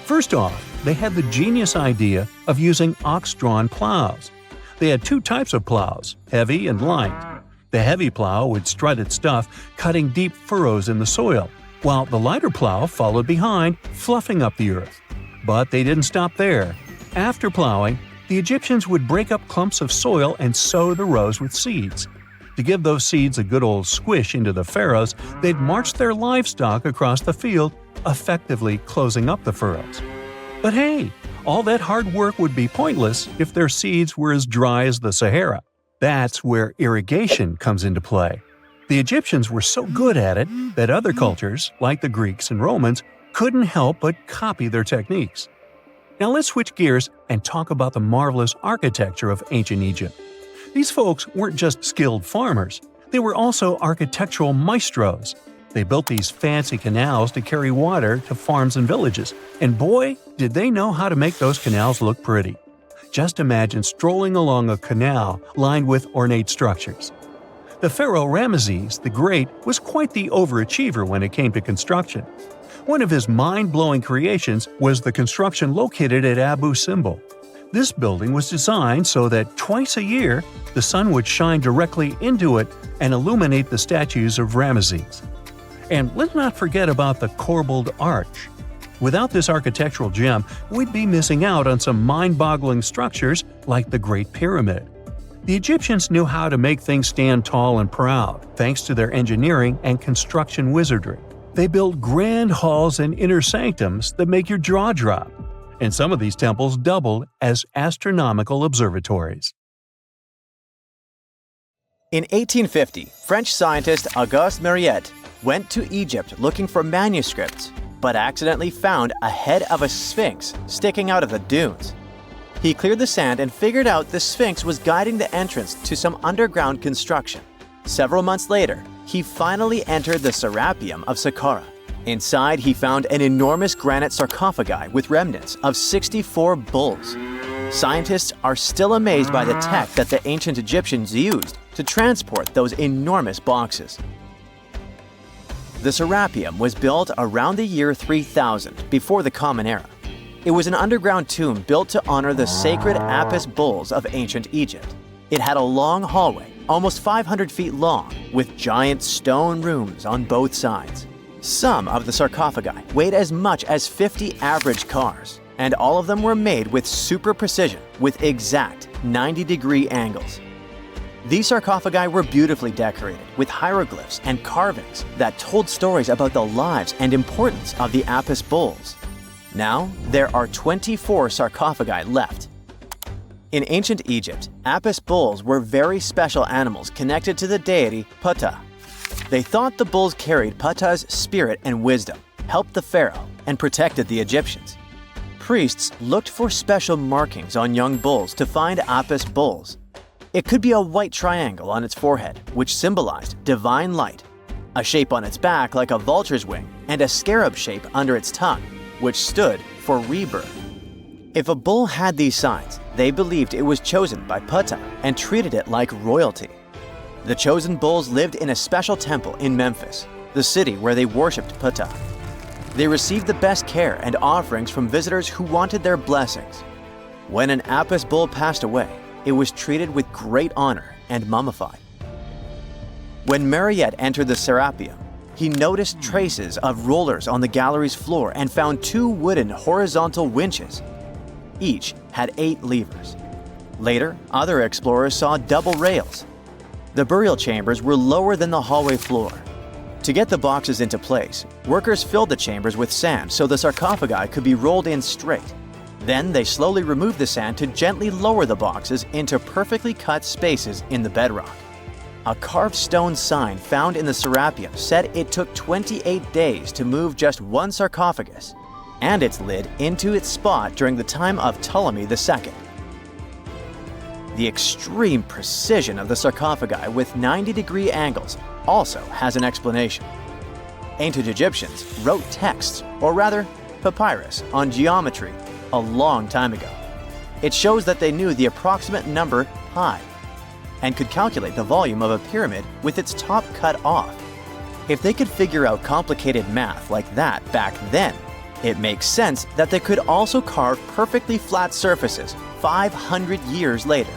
First off, they had the genius idea of using ox-drawn plows. They had two types of plows, heavy and light. The heavy plow would strut its stuff, cutting deep furrows in the soil, while the lighter plow followed behind, fluffing up the earth. But they didn't stop there. After plowing, the Egyptians would break up clumps of soil and sow the rows with seeds. To give those seeds a good old squish into the furrows, they'd march their livestock across the field, effectively closing up the furrows. But hey, all that hard work would be pointless if their seeds were as dry as the Sahara. That's where irrigation comes into play. The Egyptians were so good at it that other cultures, like the Greeks and Romans, couldn't help but copy their techniques. Now let's switch gears and talk about the marvelous architecture of ancient Egypt. These folks weren't just skilled farmers, they were also architectural maestros. They built these fancy canals to carry water to farms and villages, and boy, did they know how to make those canals look pretty. Just imagine strolling along a canal lined with ornate structures. The pharaoh Ramesses the Great was quite the overachiever when it came to construction. One of his mind-blowing creations was the construction located at Abu Simbel. This building was designed so that twice a year, the sun would shine directly into it and illuminate the statues of Ramesses. And let's not forget about the corbelled arch. Without this architectural gem, we'd be missing out on some mind-boggling structures like the Great Pyramid. The Egyptians knew how to make things stand tall and proud, thanks to their engineering and construction wizardry. They built grand halls and inner sanctums that make your jaw drop. And some of these temples doubled as astronomical observatories. In 1850, French scientist Auguste Mariette went to Egypt looking for manuscripts, but accidentally found a head of a sphinx sticking out of the dunes. He cleared the sand and figured out the sphinx was guiding the entrance to some underground construction. Several months later, he finally entered the Serapeum of Saqqara. Inside, he found an enormous granite sarcophagi with remnants of 64 bulls. Scientists are still amazed by the tech that the ancient Egyptians used to transport those enormous boxes. The Serapeum was built around the year 3000 before the Common Era. It was an underground tomb built to honor the sacred Apis bulls of ancient Egypt. It had a long hallway, almost 500 feet long, with giant stone rooms on both sides. Some of the sarcophagi weighed as much as 50 average cars, and all of them were made with super precision with exact 90-degree angles. These sarcophagi were beautifully decorated with hieroglyphs and carvings that told stories about the lives and importance of the Apis bulls. Now, there are 24 sarcophagi left. In ancient Egypt, Apis bulls were very special animals connected to the deity Ptah. They thought the bulls carried Ptah's spirit and wisdom, helped the pharaoh, and protected the Egyptians. Priests looked for special markings on young bulls to find Apis bulls. It could be a white triangle on its forehead, which symbolized divine light, a shape on its back like a vulture's wing, and a scarab shape under its tongue, which stood for rebirth. If a bull had these signs, they believed it was chosen by Ptah and treated it like royalty. The chosen bulls lived in a special temple in Memphis, the city where they worshipped Ptah. They received the best care and offerings from visitors who wanted their blessings. When an Apis bull passed away, it was treated with great honor and mummified. When Mariette entered the Serapeum, he noticed traces of rollers on the gallery's floor and found 2 wooden horizontal winches. Each had 8 levers. Later, other explorers saw double rails. The burial chambers were lower than the hallway floor. To get the boxes into place, workers filled the chambers with sand so the sarcophagi could be rolled in straight. Then they slowly removed the sand to gently lower the boxes into perfectly cut spaces in the bedrock. A carved stone sign found in the Serapeum said it took 28 days to move just one sarcophagus and its lid into its spot during the time of Ptolemy II. The extreme precision of the sarcophagi with 90-degree angles also has an explanation. Ancient Egyptians wrote texts, or rather, papyrus, on geometry a long time ago. It shows that they knew the approximate number pi and could calculate the volume of a pyramid with its top cut off. If they could figure out complicated math like that back then, it makes sense that they could also carve perfectly flat surfaces 500 years later.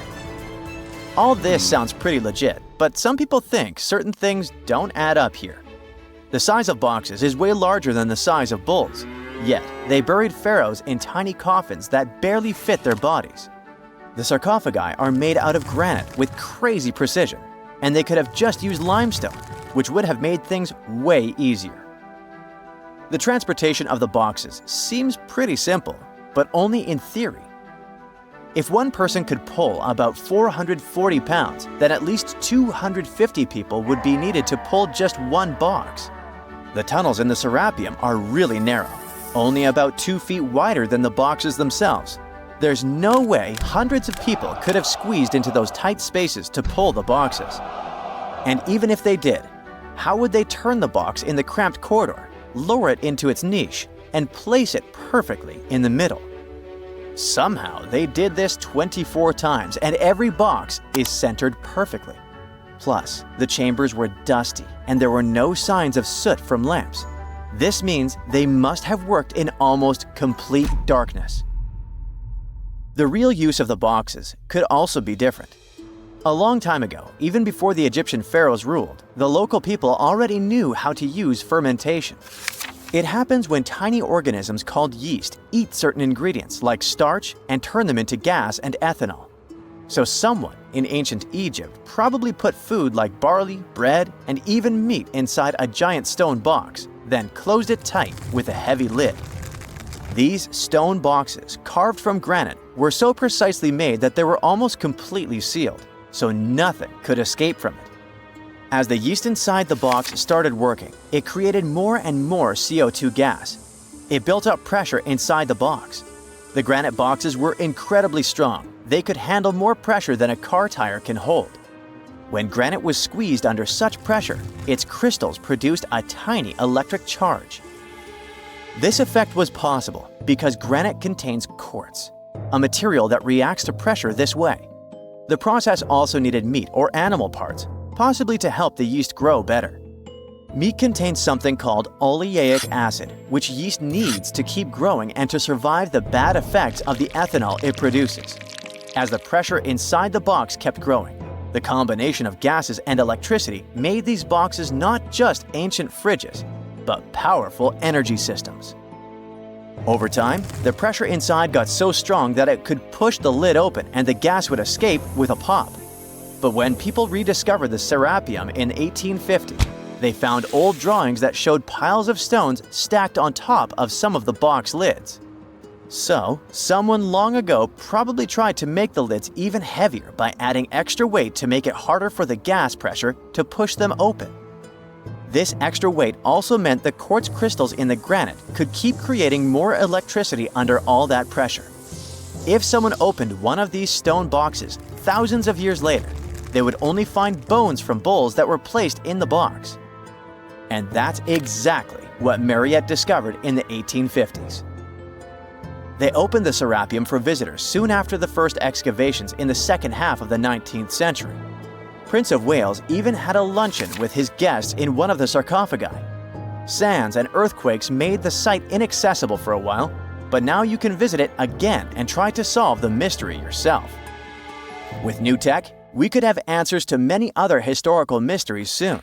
All this sounds pretty legit, but some people think certain things don't add up here. The size of boxes is way larger than the size of bulls, yet they buried pharaohs in tiny coffins that barely fit their bodies. The sarcophagi are made out of granite with crazy precision, and they could have just used limestone, which would have made things way easier. The transportation of the boxes seems pretty simple, but only in theory. If one person could pull about 440 pounds, then at least 250 people would be needed to pull just one box. The tunnels in the Serapeum are really narrow, only about 2 feet wider than the boxes themselves. There's no way hundreds of people could have squeezed into those tight spaces to pull the boxes. And even if they did, how would they turn the box in the cramped corridor, lower it into its niche, and place it perfectly in the middle? Somehow they did this 24 times, and every box is centered perfectly. Plus, the chambers were dusty, and there were no signs of soot from lamps. This means they must have worked in almost complete darkness. The real use of the boxes could also be different. A long time ago, even before the Egyptian pharaohs ruled, the local people already knew how to use fermentation. It happens when tiny organisms called yeast eat certain ingredients like starch and turn them into gas and ethanol. So someone in ancient Egypt probably put food like barley, bread, and even meat inside a giant stone box, then closed it tight with a heavy lid. These stone boxes, carved from granite, were so precisely made that they were almost completely sealed, so nothing could escape from it. As the yeast inside the box started working, it created more and more CO2 gas. It built up pressure inside the box. The granite boxes were incredibly strong. They could handle more pressure than a car tire can hold. When granite was squeezed under such pressure, its crystals produced a tiny electric charge. This effect was possible because granite contains quartz, a material that reacts to pressure this way. The process also needed meat or animal parts, possibly to help the yeast grow better. Meat contains something called oleic acid, which yeast needs to keep growing and to survive the bad effects of the ethanol it produces. As the pressure inside the box kept growing, the combination of gases and electricity made these boxes not just ancient fridges, but powerful energy systems. Over time, the pressure inside got so strong that it could push the lid open and the gas would escape with a pop. But when people rediscovered the Serapeum in 1850, they found old drawings that showed piles of stones stacked on top of some of the box lids. So, someone long ago probably tried to make the lids even heavier by adding extra weight to make it harder for the gas pressure to push them open. This extra weight also meant the quartz crystals in the granite could keep creating more electricity under all that pressure. If someone opened one of these stone boxes thousands of years later, they would only find bones from bulls that were placed in the box. And that's exactly what Mariette discovered in the 1850s. They opened the Serapeum for visitors soon after the first excavations in the second half of the 19th century. Prince of Wales even had a luncheon with his guests in one of the sarcophagi. Sands and earthquakes made the site inaccessible for a while, but now you can visit it again and try to solve the mystery yourself. With new tech, we could have answers to many other historical mysteries soon.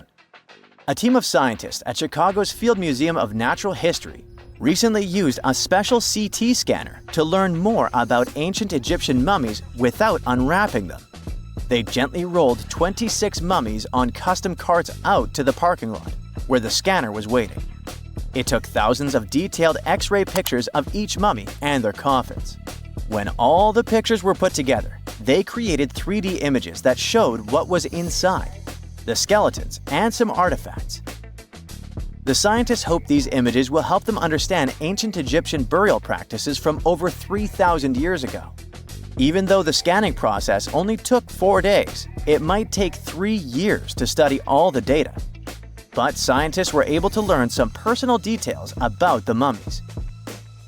A team of scientists at Chicago's Field Museum of Natural History recently used a special CT scanner to learn more about ancient Egyptian mummies without unwrapping them. They gently rolled 26 mummies on custom carts out to the parking lot, where the scanner was waiting. It took thousands of detailed X-ray pictures of each mummy and their coffins. When all the pictures were put together, they created 3D images that showed what was inside, the skeletons, and some artifacts. The scientists hope these images will help them understand ancient Egyptian burial practices from over 3,000 years ago. Even though the scanning process only took 4 days, it might take 3 years to study all the data. But scientists were able to learn some personal details about the mummies.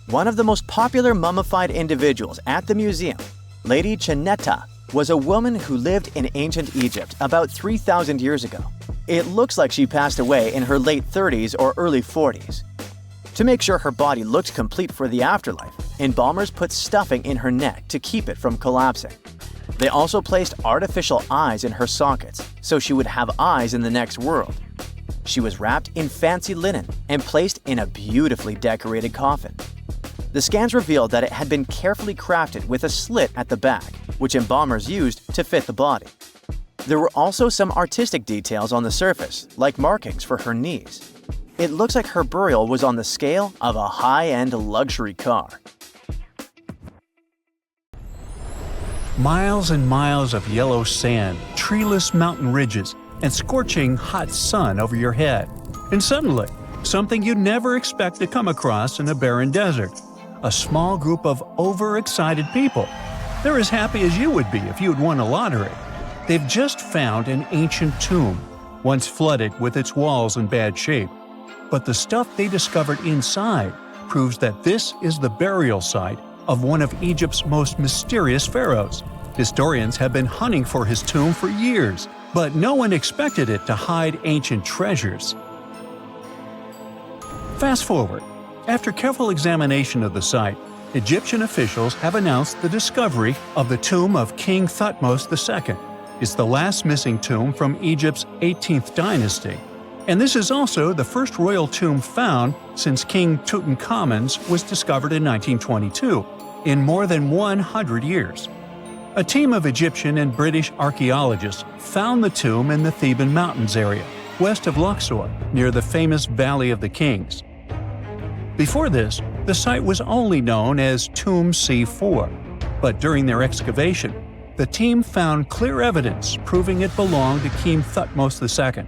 One of the most popular mummified individuals at the museum, Lady Chineta, was a woman who lived in ancient Egypt about 3,000 years ago. It looks like she passed away in her late 30s or early 40s. To make sure her body looked complete for the afterlife, embalmers put stuffing in her neck to keep it from collapsing. They also placed artificial eyes in her sockets, so she would have eyes in the next world. She was wrapped in fancy linen and placed in a beautifully decorated coffin. The scans revealed that it had been carefully crafted with a slit at the back, which embalmers used to fit the body. There were also some artistic details on the surface, like markings for her knees. It looks like her burial was on the scale of a high-end luxury car. Miles and miles of yellow sand, treeless mountain ridges, and scorching hot sun over your head. And suddenly, something you'd never expect to come across in a barren desert. A small group of overexcited people. They're as happy as you would be if you'd won a lottery. They've just found an ancient tomb, once flooded with its walls in bad shape. But the stuff they discovered inside proves that this is the burial site of one of Egypt's most mysterious pharaohs. Historians have been hunting for his tomb for years, but no one expected it to hide ancient treasures. Fast forward. After careful examination of the site, Egyptian officials have announced the discovery of the tomb of King Thutmose II. It's the last missing tomb from Egypt's 18th dynasty. And this is also the first royal tomb found since King Tutankhamun's was discovered in 1922, in more than 100 years. A team of Egyptian and British archaeologists found the tomb in the Theban Mountains area, west of Luxor, near the famous Valley of the Kings. Before this, the site was only known as Tomb C4, but during their excavation, the team found clear evidence proving it belonged to King Thutmose II.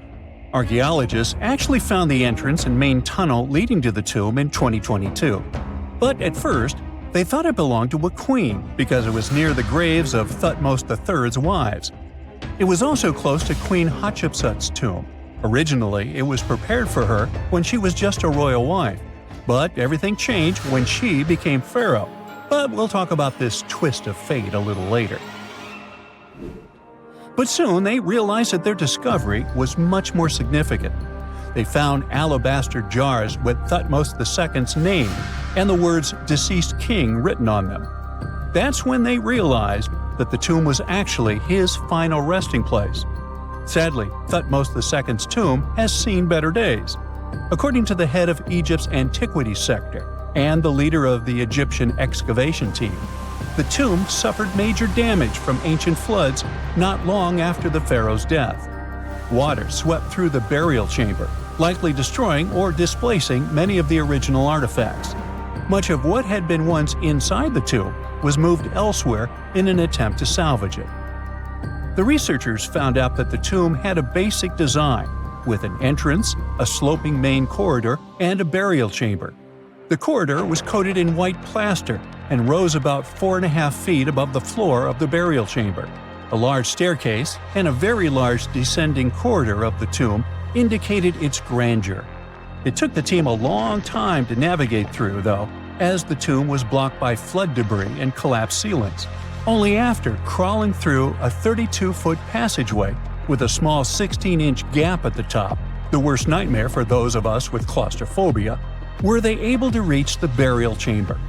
Archaeologists actually found the entrance and main tunnel leading to the tomb in 2022. But at first, they thought it belonged to a queen because it was near the graves of Thutmose III's wives. It was also close to Queen Hatshepsut's tomb. Originally, it was prepared for her when she was just a royal wife. But everything changed when she became pharaoh. But we'll talk about this twist of fate a little later. But soon they realized that their discovery was much more significant. They found alabaster jars with Thutmose II's name and the words "deceased king" written on them. That's when they realized that the tomb was actually his final resting place. Sadly, Thutmose II's tomb has seen better days. According to the head of Egypt's antiquities sector and the leader of the Egyptian excavation team, the tomb suffered major damage from ancient floods not long after the pharaoh's death. Water swept through the burial chamber, likely destroying or displacing many of the original artifacts. Much of what had been once inside the tomb was moved elsewhere in an attempt to salvage it. The researchers found out that the tomb had a basic design, with an entrance, a sloping main corridor, and a burial chamber. The corridor was coated in white plaster and rose about 4.5 feet above the floor of the burial chamber. A large staircase and a very large descending corridor of the tomb indicated its grandeur. It took the team a long time to navigate through, though, as the tomb was blocked by flood debris and collapsed ceilings. Only after crawling through a 32-foot passageway with a small 16-inch gap at the top, the worst nightmare for those of us with claustrophobia, were they able to reach the burial chamber.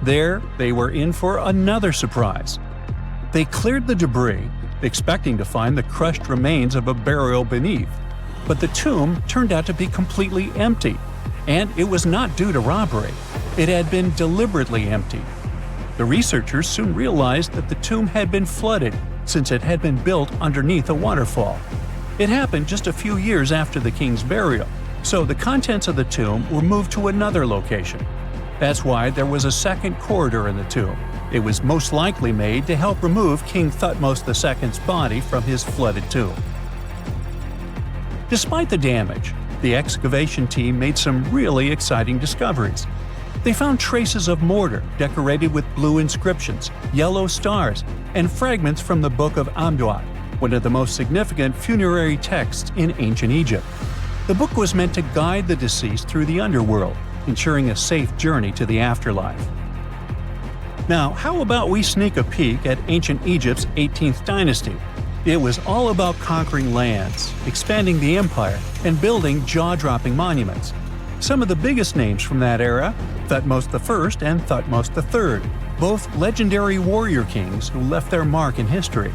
There, they were in for another surprise. They cleared the debris, expecting to find the crushed remains of a burial beneath. But the tomb turned out to be completely empty, and it was not due to robbery. It had been deliberately emptied. The researchers soon realized that the tomb had been flooded since it had been built underneath a waterfall. It happened just a few years after the king's burial, so the contents of the tomb were moved to another location. That's why there was a second corridor in the tomb. It was most likely made to help remove King Thutmose II's body from his flooded tomb. Despite the damage, the excavation team made some really exciting discoveries. They found traces of mortar decorated with blue inscriptions, yellow stars, and fragments from the Book of Amduat, one of the most significant funerary texts in ancient Egypt. The book was meant to guide the deceased through the underworld, ensuring a safe journey to the afterlife. Now, how about we sneak a peek at ancient Egypt's 18th dynasty? It was all about conquering lands, expanding the empire, and building jaw-dropping monuments. Some of the biggest names from that era, Thutmose I and Thutmose III, both legendary warrior kings who left their mark in history.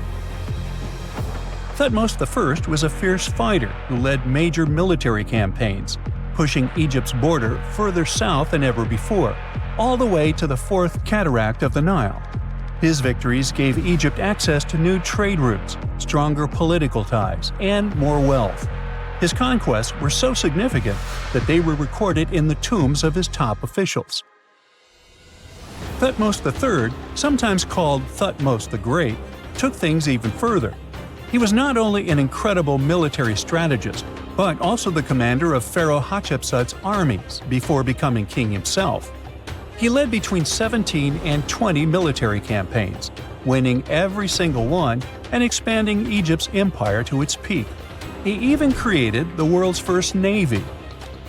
Thutmose I was a fierce fighter who led major military campaigns, pushing Egypt's border further south than ever before, all the way to the fourth cataract of the Nile. His victories gave Egypt access to new trade routes, stronger political ties, and more wealth. His conquests were so significant that they were recorded in the tombs of his top officials. Thutmose III, sometimes called Thutmose the Great, took things even further. He was not only an incredible military strategist, but also the commander of Pharaoh Hatshepsut's armies before becoming king himself. He led between 17 and 20 military campaigns, winning every single one and expanding Egypt's empire to its peak. He even created the world's first navy.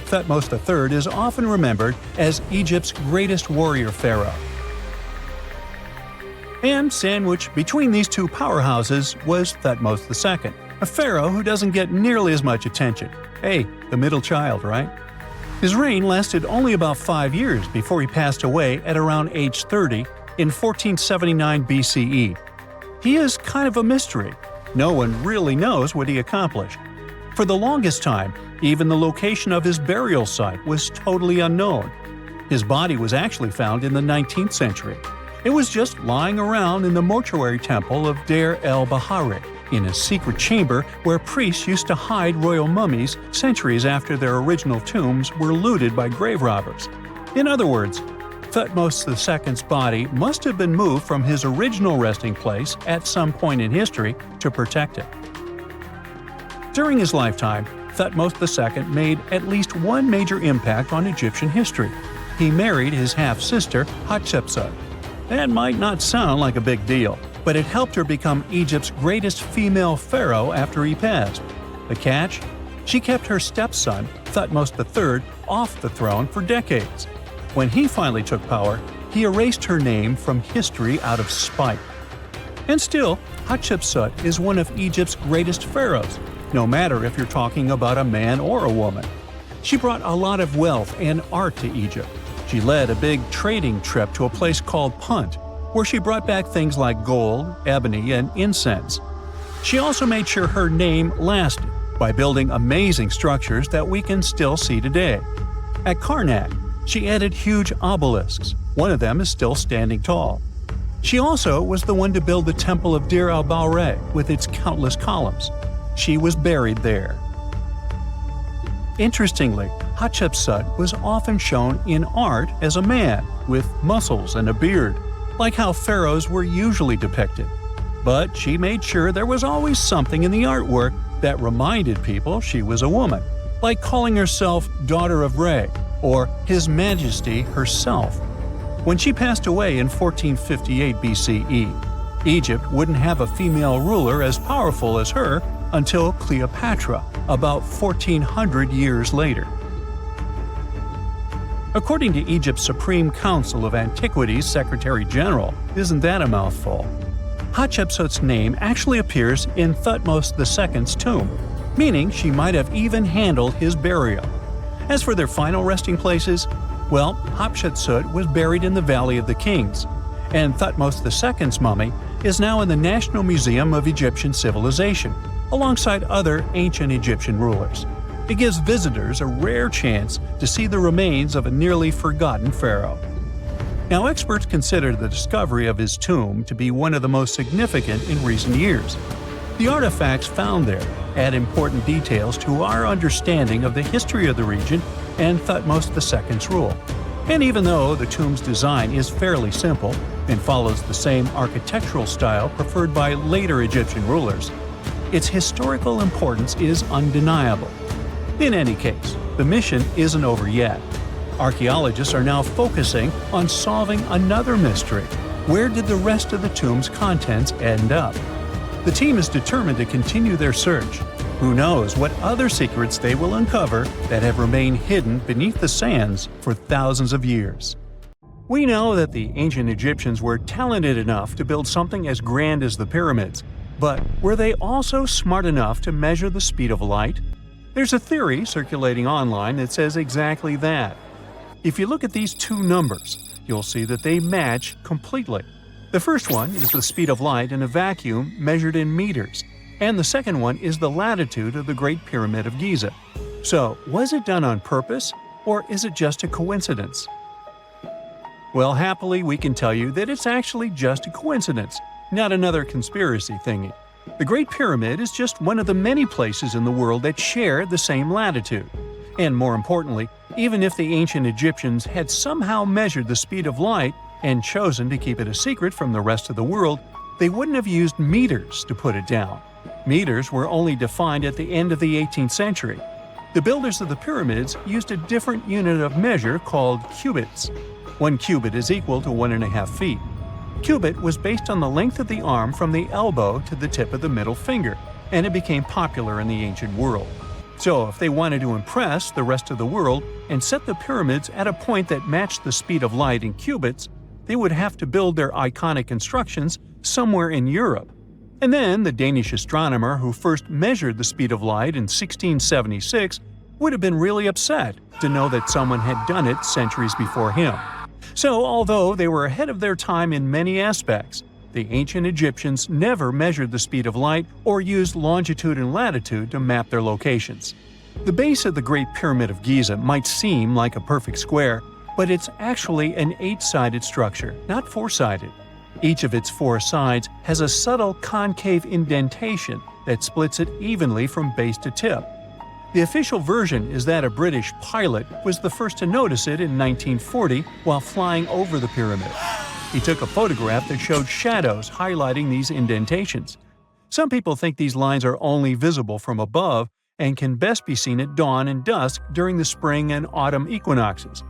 Thutmose III is often remembered as Egypt's greatest warrior pharaoh. And sandwiched between these two powerhouses was Thutmose II, a pharaoh who doesn't get nearly as much attention. Hey, the middle child, right? His reign lasted only about 5 years before he passed away at around age 30 in 1479 BCE. He is kind of a mystery. No one really knows what he accomplished. For the longest time, even the location of his burial site was totally unknown. His body was actually found in the 19th century. It was just lying around in the mortuary temple of Deir el-Bahari, in a secret chamber where priests used to hide royal mummies centuries after their original tombs were looted by grave robbers. In other words, Thutmose II's body must have been moved from his original resting place at some point in history to protect it. During his lifetime, Thutmose II made at least one major impact on Egyptian history. He married his half-sister Hatshepsut. That might not sound like a big deal, but it helped her become Egypt's greatest female pharaoh after he passed. The catch? She kept her stepson, Thutmose III, off the throne for decades. When he finally took power, he erased her name from history out of spite. And still, Hatshepsut is one of Egypt's greatest pharaohs, no matter if you're talking about a man or a woman. She brought a lot of wealth and art to Egypt. She led a big trading trip to a place called Punt, where she brought back things like gold, ebony, and incense. She also made sure her name lasted by building amazing structures that we can still see today. At Karnak, she added huge obelisks. One of them is still standing tall. She also was the one to build the Temple of Deir el-Bahari with its countless columns. She was buried there. Interestingly, Hatshepsut was often shown in art as a man, with muscles and a beard, like how pharaohs were usually depicted. But she made sure there was always something in the artwork that reminded people she was a woman, like calling herself Daughter of Re, or His Majesty herself. When she passed away in 1458 BCE, Egypt wouldn't have a female ruler as powerful as her until Cleopatra, about 1400 years later. According to Egypt's Supreme Council of Antiquities Secretary General, isn't that a mouthful? Hatshepsut's name actually appears in Thutmose II's tomb, meaning she might have even handled his burial. As for their final resting places, well, Hatshepsut was buried in the Valley of the Kings, and Thutmose II's mummy is now in the National Museum of Egyptian Civilization, alongside other ancient Egyptian rulers. It gives visitors a rare chance to see the remains of a nearly forgotten pharaoh. Now, experts consider the discovery of his tomb to be one of the most significant in recent years. The artifacts found there add important details to our understanding of the history of the region and Thutmose II's rule. And even though the tomb's design is fairly simple and follows the same architectural style preferred by later Egyptian rulers, its historical importance is undeniable. In any case, the mission isn't over yet. Archaeologists are now focusing on solving another mystery. Where did the rest of the tomb's contents end up? The team is determined to continue their search. Who knows what other secrets they will uncover that have remained hidden beneath the sands for thousands of years. We know that the ancient Egyptians were talented enough to build something as grand as the pyramids, but were they also smart enough to measure the speed of light? There's a theory circulating online that says exactly that. If you look at these two numbers, you'll see that they match completely. The first one is the speed of light in a vacuum measured in meters, and the second one is the latitude of the Great Pyramid of Giza. So, was it done on purpose, or is it just a coincidence? Well, happily, we can tell you that it's actually just a coincidence, not another conspiracy thingy. The Great Pyramid is just one of the many places in the world that share the same latitude. And more importantly, even if the ancient Egyptians had somehow measured the speed of light and chosen to keep it a secret from the rest of the world, they wouldn't have used meters to put it down. Meters were only defined at the end of the 18th century. The builders of the pyramids used a different unit of measure called cubits. 1 cubit is equal to 1.5 feet. Cubit was based on the length of the arm from the elbow to the tip of the middle finger, and it became popular in the ancient world. So if they wanted to impress the rest of the world and set the pyramids at a point that matched the speed of light in cubits, they would have to build their iconic constructions somewhere in Europe. And then the Danish astronomer who first measured the speed of light in 1676 would have been really upset to know that someone had done it centuries before him. So, although they were ahead of their time in many aspects, the ancient Egyptians never measured the speed of light or used longitude and latitude to map their locations. The base of the Great Pyramid of Giza might seem like a perfect square, but it's actually an 8-sided structure, not 4-sided. Each of its 4 sides has a subtle concave indentation that splits it evenly from base to tip. The official version is that a British pilot was the first to notice it in 1940 while flying over the pyramid. He took a photograph that showed shadows highlighting these indentations. Some people think these lines are only visible from above and can best be seen at dawn and dusk during the spring and autumn equinoxes.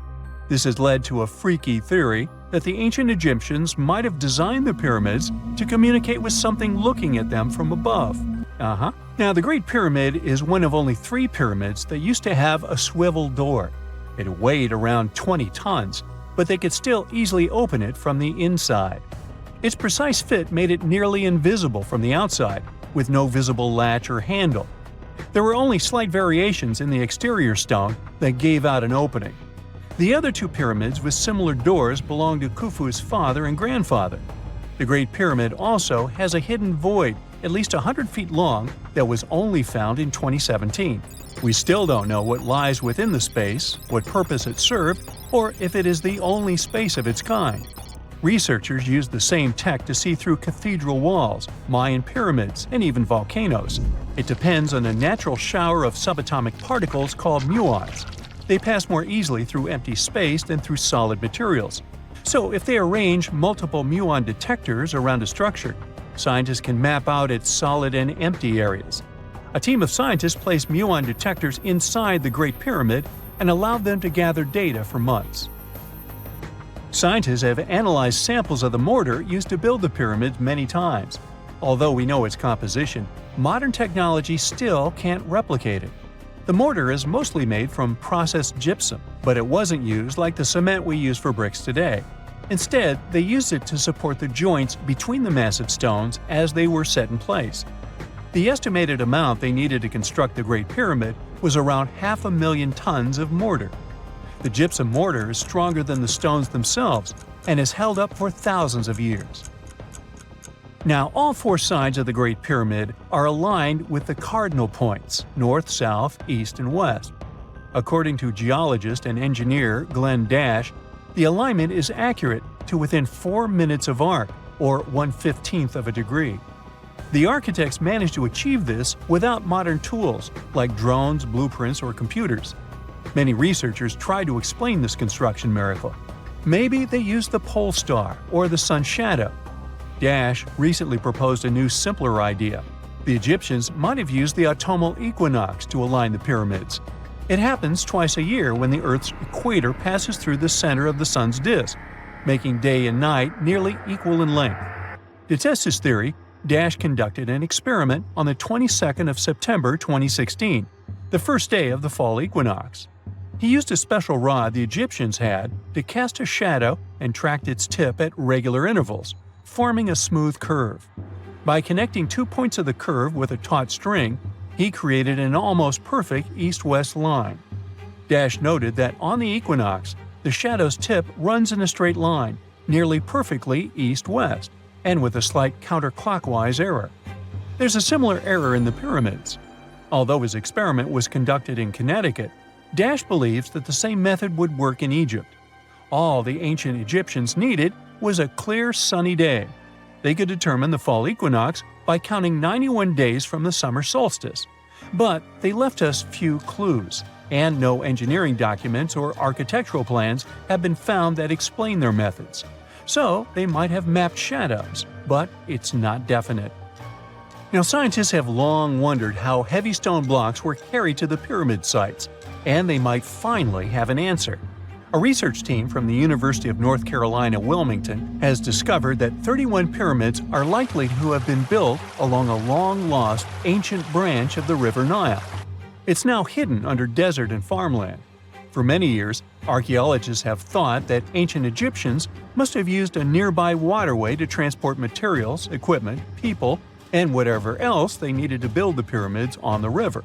This has led to a freaky theory that the ancient Egyptians might have designed the pyramids to communicate with something looking at them from above. Now, the Great Pyramid is one of only 3 pyramids that used to have a swivel door. It weighed around 20 tons, but they could still easily open it from the inside. Its precise fit made it nearly invisible from the outside, with no visible latch or handle. There were only slight variations in the exterior stone that gave out an opening. The other 2 pyramids with similar doors belonged to Khufu's father and grandfather. The Great Pyramid also has a hidden void at least 100 feet long that was only found in 2017. We still don't know what lies within the space, what purpose it served, or if it is the only space of its kind. Researchers used the same tech to see through cathedral walls, Mayan pyramids, and even volcanoes. It depends on a natural shower of subatomic particles called muons. They pass more easily through empty space than through solid materials. So if they arrange multiple muon detectors around a structure, scientists can map out its solid and empty areas. A team of scientists placed muon detectors inside the Great Pyramid and allowed them to gather data for months. Scientists have analyzed samples of the mortar used to build the pyramids many times. Although we know its composition, modern technology still can't replicate it. The mortar is mostly made from processed gypsum, but it wasn't used like the cement we use for bricks today. Instead, they used it to support the joints between the massive stones as they were set in place. The estimated amount they needed to construct the Great Pyramid was around 500,000 tons of mortar. The gypsum mortar is stronger than the stones themselves and has held up for thousands of years. Now, all 4 sides of the Great Pyramid are aligned with the cardinal points – north, south, east, and west. According to geologist and engineer Glenn Dash, the alignment is accurate to within 4 minutes of arc, or 1/15th of a degree. The architects managed to achieve this without modern tools like drones, blueprints, or computers. Many researchers try to explain this construction miracle. Maybe they used the pole star or the sun's shadow. Dash recently proposed a new, simpler idea. The Egyptians might have used the autumnal equinox to align the pyramids. It happens twice a year when the Earth's equator passes through the center of the Sun's disk, making day and night nearly equal in length. To test his theory, Dash conducted an experiment on the 22nd of September 2016, the first day of the fall equinox. He used a special rod the Egyptians had to cast a shadow and tracked its tip at regular intervals, forming a smooth curve. By connecting 2 points of the curve with a taut string, he created an almost perfect east-west line. Dash noted that on the equinox, the shadow's tip runs in a straight line, nearly perfectly east-west, and with a slight counterclockwise error. There's a similar error in the pyramids. Although his experiment was conducted in Connecticut, Dash believes that the same method would work in Egypt. All the ancient Egyptians needed was a clear, sunny day. They could determine the fall equinox by counting 91 days from the summer solstice. But they left us few clues, and no engineering documents or architectural plans have been found that explain their methods. So they might have mapped shadows, but it's not definite. Now, scientists have long wondered how heavy stone blocks were carried to the pyramid sites, and they might finally have an answer. A research team from the University of North Carolina, Wilmington, has discovered that 31 pyramids are likely to have been built along a long-lost ancient branch of the River Nile. It's now hidden under desert and farmland. For many years, archaeologists have thought that ancient Egyptians must have used a nearby waterway to transport materials, equipment, people, and whatever else they needed to build the pyramids on the river.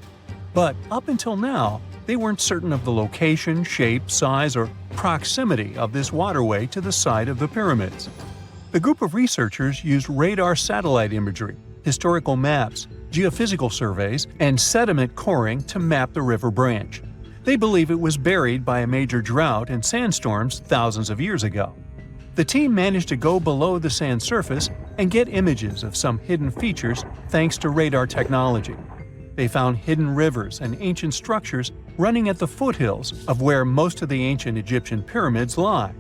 But up until now, they weren't certain of the location, shape, size, or proximity of this waterway to the site of the pyramids. The group of researchers used radar satellite imagery, historical maps, geophysical surveys, and sediment coring to map the river branch. They believe it was buried by a major drought and sandstorms thousands of years ago. The team managed to go below the sand surface and get images of some hidden features thanks to radar technology. They found hidden rivers and ancient structures running at the foothills of where most of the ancient Egyptian pyramids lie.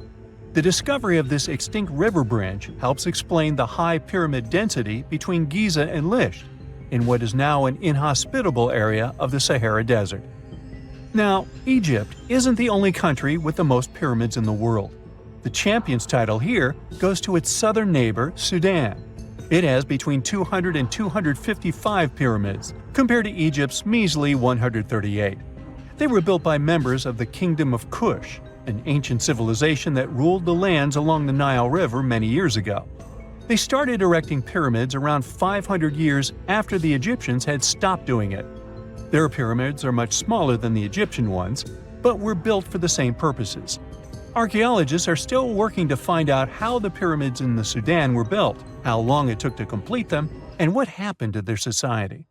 The discovery of this extinct river branch helps explain the high pyramid density between Giza and Lisht, in what is now an inhospitable area of the Sahara Desert. Now, Egypt isn't the only country with the most pyramids in the world. The champion's title here goes to its southern neighbor, Sudan. It has between 200 and 255 pyramids, compared to Egypt's measly 138. They were built by members of the Kingdom of Kush, an ancient civilization that ruled the lands along the Nile River many years ago. They started erecting pyramids around 500 years after the Egyptians had stopped doing it. Their pyramids are much smaller than the Egyptian ones, but were built for the same purposes. Archaeologists are still working to find out how the pyramids in the Sudan were built, how long it took to complete them, and what happened to their society.